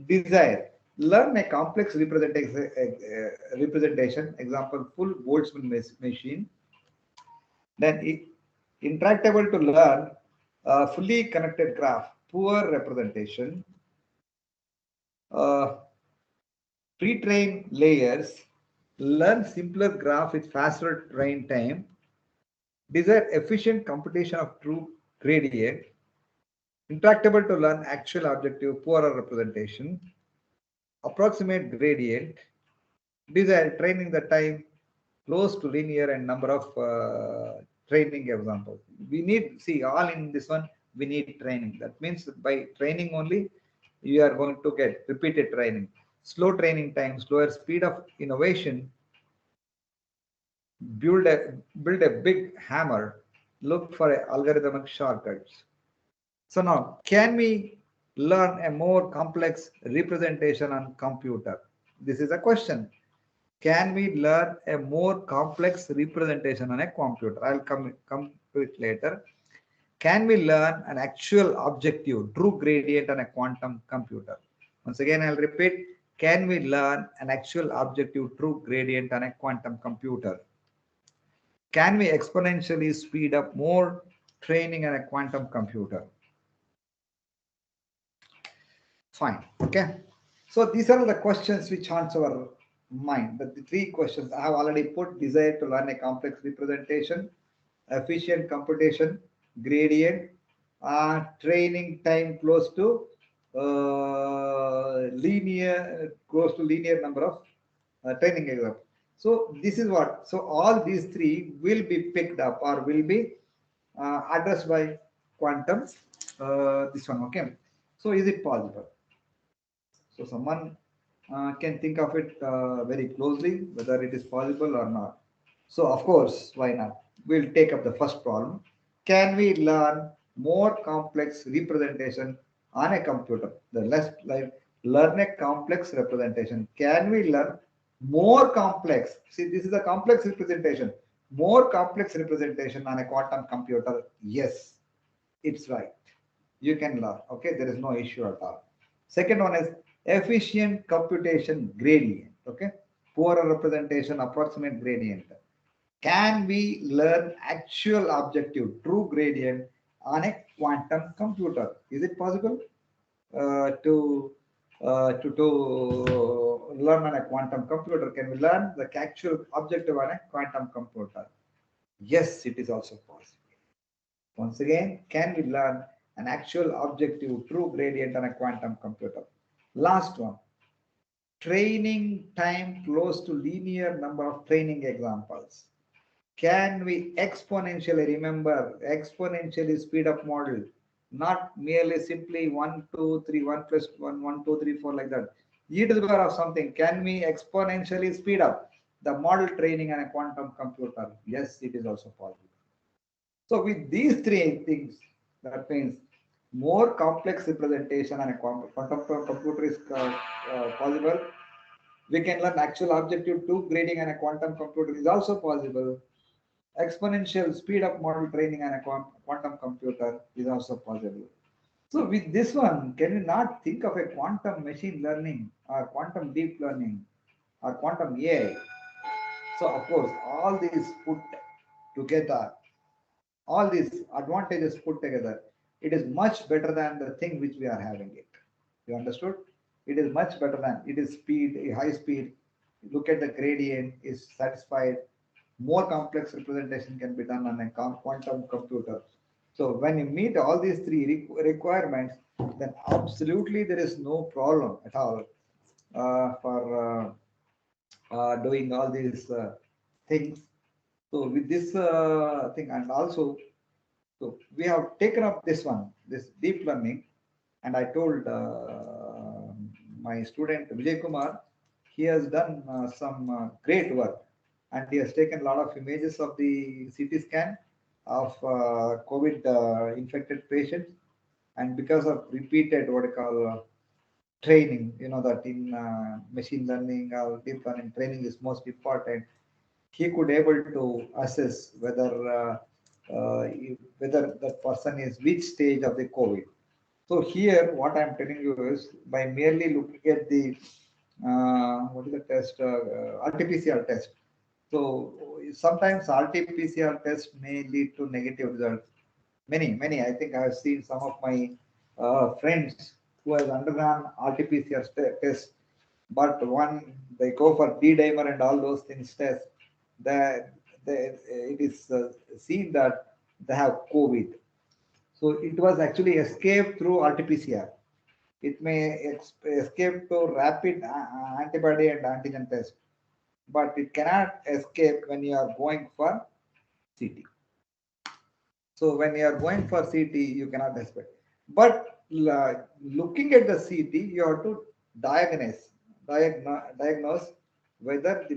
desire. Learn a complex representation, example, full Boltzmann machine. Then intractable to learn a fully connected graph, poor representation. Pre-train layers, learn simpler graph with faster train time. Desire efficient computation of true gradient. Intractable to learn actual objective, poorer representation. Approximate gradient. Desire training the time close to linear and number of training examples. We need, see, all in this one, we need training. That means by training only, you are going to get repeated training. Slow training time, slower speed of innovation. Build a big hammer. Look for algorithmic shortcuts. So now, can we learn a more complex representation on computer? This is a question. Can we learn a more complex representation on a computer? I'll come to it later. Can we learn an actual objective, true gradient on a quantum computer? Once again, I'll repeat. Can we learn an actual objective, true gradient on a quantum computer? Can we exponentially speed up more training on a quantum computer? Fine. Okay. So these are the questions which haunts our mind. The three questions I have already put: desire to learn a complex representation, efficient computation, gradient, training time close to linear number of training example. So this is what. So all these three will be picked up or will be addressed by quantum. This one. Okay. So is it possible? So someone can think of it very closely, whether it is possible or not. So of course, why not? We'll take up the first problem. Can we learn more complex representation on a computer? The less like learn a complex representation. Can we learn more complex? See, this is a complex representation. More complex representation on a quantum computer? Yes, it's right. You can learn. Okay, there is no issue at all. Second one is efficient computation gradient. Okay, poorer representation, approximate gradient. Can we learn actual objective, true gradient on a quantum computer? Is it possible to learn on a quantum computer? Can we learn the actual objective on a quantum computer? Yes, it is also possible. Once again, can we learn an actual objective, true gradient on a quantum computer? Last one, training time close to linear number of training examples. Can we exponentially speed up model, not merely simply 1, 2, 3, 1 plus 1, 1, 2, 3, 4 like that. E to the power of something. Can we exponentially speed up the model training on a quantum computer? Yes, it is also possible. So with these three things, that means more complex representation on a quantum computer is possible. We can learn actual objective true grading on a quantum computer is also possible. Exponential speed up model training on a quantum computer is also possible. So with this one, can you not think of a quantum machine learning or quantum deep learning or quantum AI? So of course, all these put together all these advantages put together, it is much better than the thing which we are having it. You understood? It is much better than, it is speed, a high speed. Look at the gradient is satisfied. More complex representation can be done on a quantum computer. So when you meet all these three requirements, then absolutely there is no problem at all for doing all these things. So with this thing, and also, so we have taken up this one, this deep learning, and I told my student Vijay Kumar, he has done some great work, and he has taken a lot of images of the CT scan of COVID infected patients, and because of repeated what you call training, you know that in machine learning or deep learning, training is most important. He could able to assess whether that person is which stage of the COVID. So here, what I'm telling you is by merely looking at the what is the test, RT-PCR test. So sometimes RT-PCR test may lead to negative results. Many. I think I have seen some of my friends who has undergone RT-PCR test, but when they go for D-dimer and all those things test, that it is seen that they have COVID. So it was actually escaped through RT-PCR. It may escape to rapid antibody and antigen test, but it cannot escape when you are going for CT. So when you are going for CT, you cannot expect. But looking at the CT, you have to diagnose whether the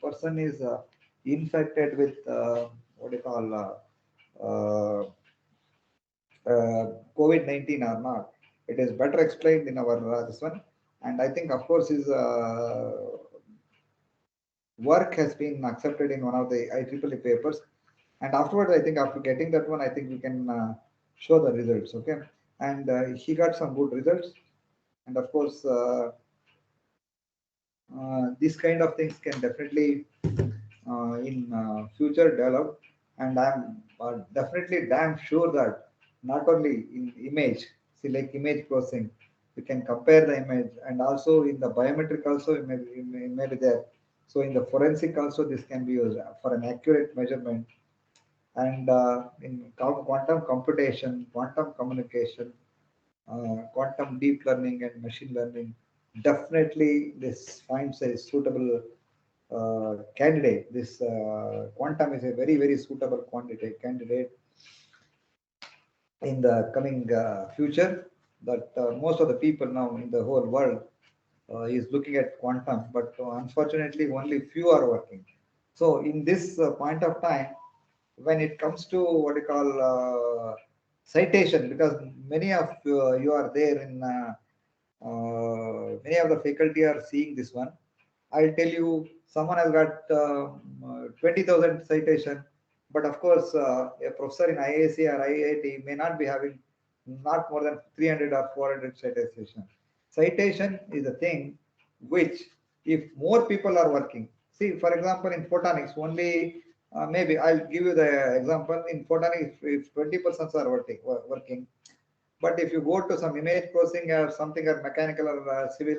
person is infected with what you call COVID-19 or not. It is better explained in our this one, and I think of course his work has been accepted in one of the IEEE papers. And afterwards, I think after getting that one, I think we can show the results. Okay, and he got some good results, and of course, these kind of things can definitely in future develop. And I'm definitely damn sure that not only in image, see like image processing, we can compare the image, and also in the biometric also it may be there. So in the forensic also this can be used for an accurate measurement. And in quantum computation, quantum communication, quantum deep learning and machine learning, definitely this finds a suitable candidate. This quantum is a very suitable candidate in the coming future, that most of the people now in the whole world is looking at quantum, but unfortunately only few are working. So in this point of time, when it comes to what you call citation, because many of you are there in many of the faculty are seeing this one. I'll tell you, someone has got 20,000 citation, but of course, a professor in IAC or IIT may not be having not more than 300 or 400 citation. Citation is a thing which, if more people are working, see, for example, in photonics, only maybe I'll give you the example. In photonics, if 20% are working, but if you go to some image processing or something or mechanical or civil,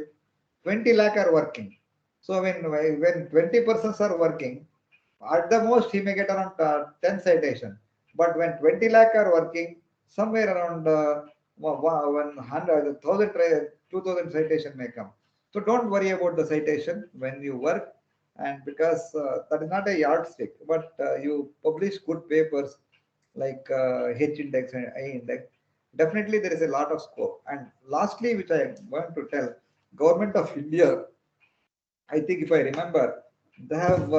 20 lakh are working. So when 20% are working, at the most he may get around 10 citation. But when 20 lakh are working, somewhere around 100, 1,000, 2,000 citation may come. So don't worry about the citation when you work, and because that is not a yardstick, but you publish good papers like H index and I index. Definitely there is a lot of scope. And lastly, which I want to tell, Government of India, I think if I remember, they have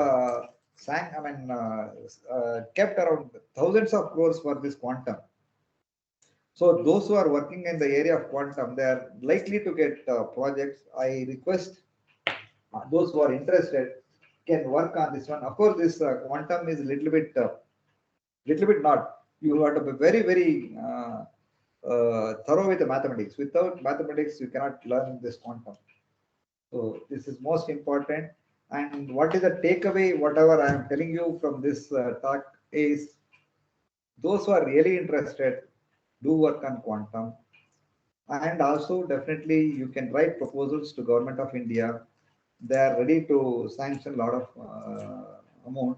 kept around thousands of crores for this quantum. So those who are working in the area of quantum, they are likely to get projects. I request those who are interested can work on this one. Of course, this quantum is a little bit not. You have to be very thorough with the mathematics. Without mathematics, you cannot learn this quantum. So this is most important. And what is the takeaway? Whatever I am telling you from this talk is, those who are really interested, do work on quantum. And also definitely you can write proposals to Government of India. They are ready to sanction a lot of amount.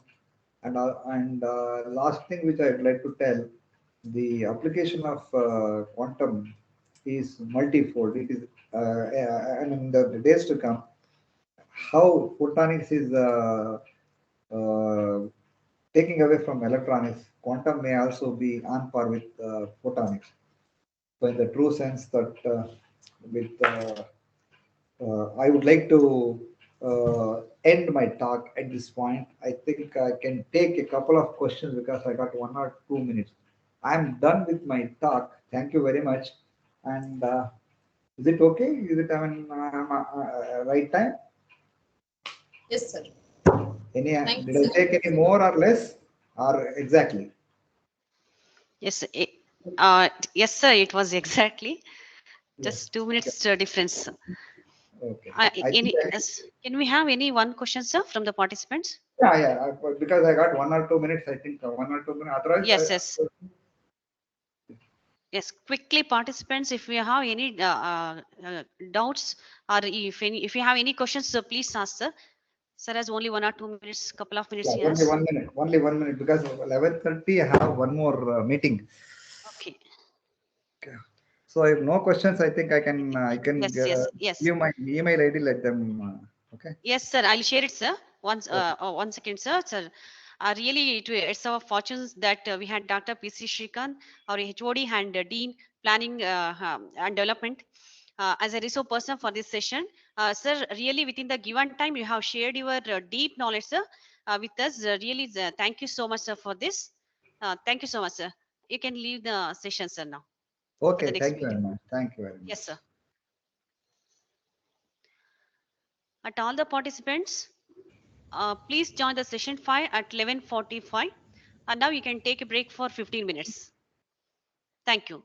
And last thing which I would like to tell, the application of quantum is multifold. It is, and in the days to come, how photonics is taking away from electronics, quantum may also be on par with photonics. So in the true sense that with I would like to end my talk at this point. I think I can take a couple of questions because I got 1 or 2 minutes. I'm done with my talk. Thank you very much. And is it okay? Is it right time? Yes, sir. Any? Thank Did you, I sir. take any more or less or exactly? Yes, yes, sir. It was exactly Yes. just 2 minutes difference. Okay. I think Can we have any one question, sir, from the participants? yeah. Because I got 1 or 2 minutes. I think 1 or 2 minutes. Otherwise, Yes, yes. Yes, quickly, participants, if you have any doubts or if you have any questions, so please ask, sir. Sir has only 1 or 2 minutes, couple of minutes yeah, he only has. 1 minute. Only 1 minute because 11:30 I have one more meeting. Okay. So if no questions, I think I can Yes. give my email ID. Let them. Okay. Yes, sir. I'll share it, sir. Once, 1 second, sir. Sir, really, it's our fortunes that we had Dr. P.C. Shrikant, our HOD and Dean Planning and Development, as a resource person for this session. Sir, really, within the given time, you have shared your deep knowledge, sir, with us. Really, thank you so much, sir, for this. Thank you so much, sir. You can leave the session, sir, now for the Okay. next Thank you very meeting. much. Thank you very much. Yes, sir. At all the participants, please join the session 5 at 11:45. And now you can take a break for 15 minutes. Thank you.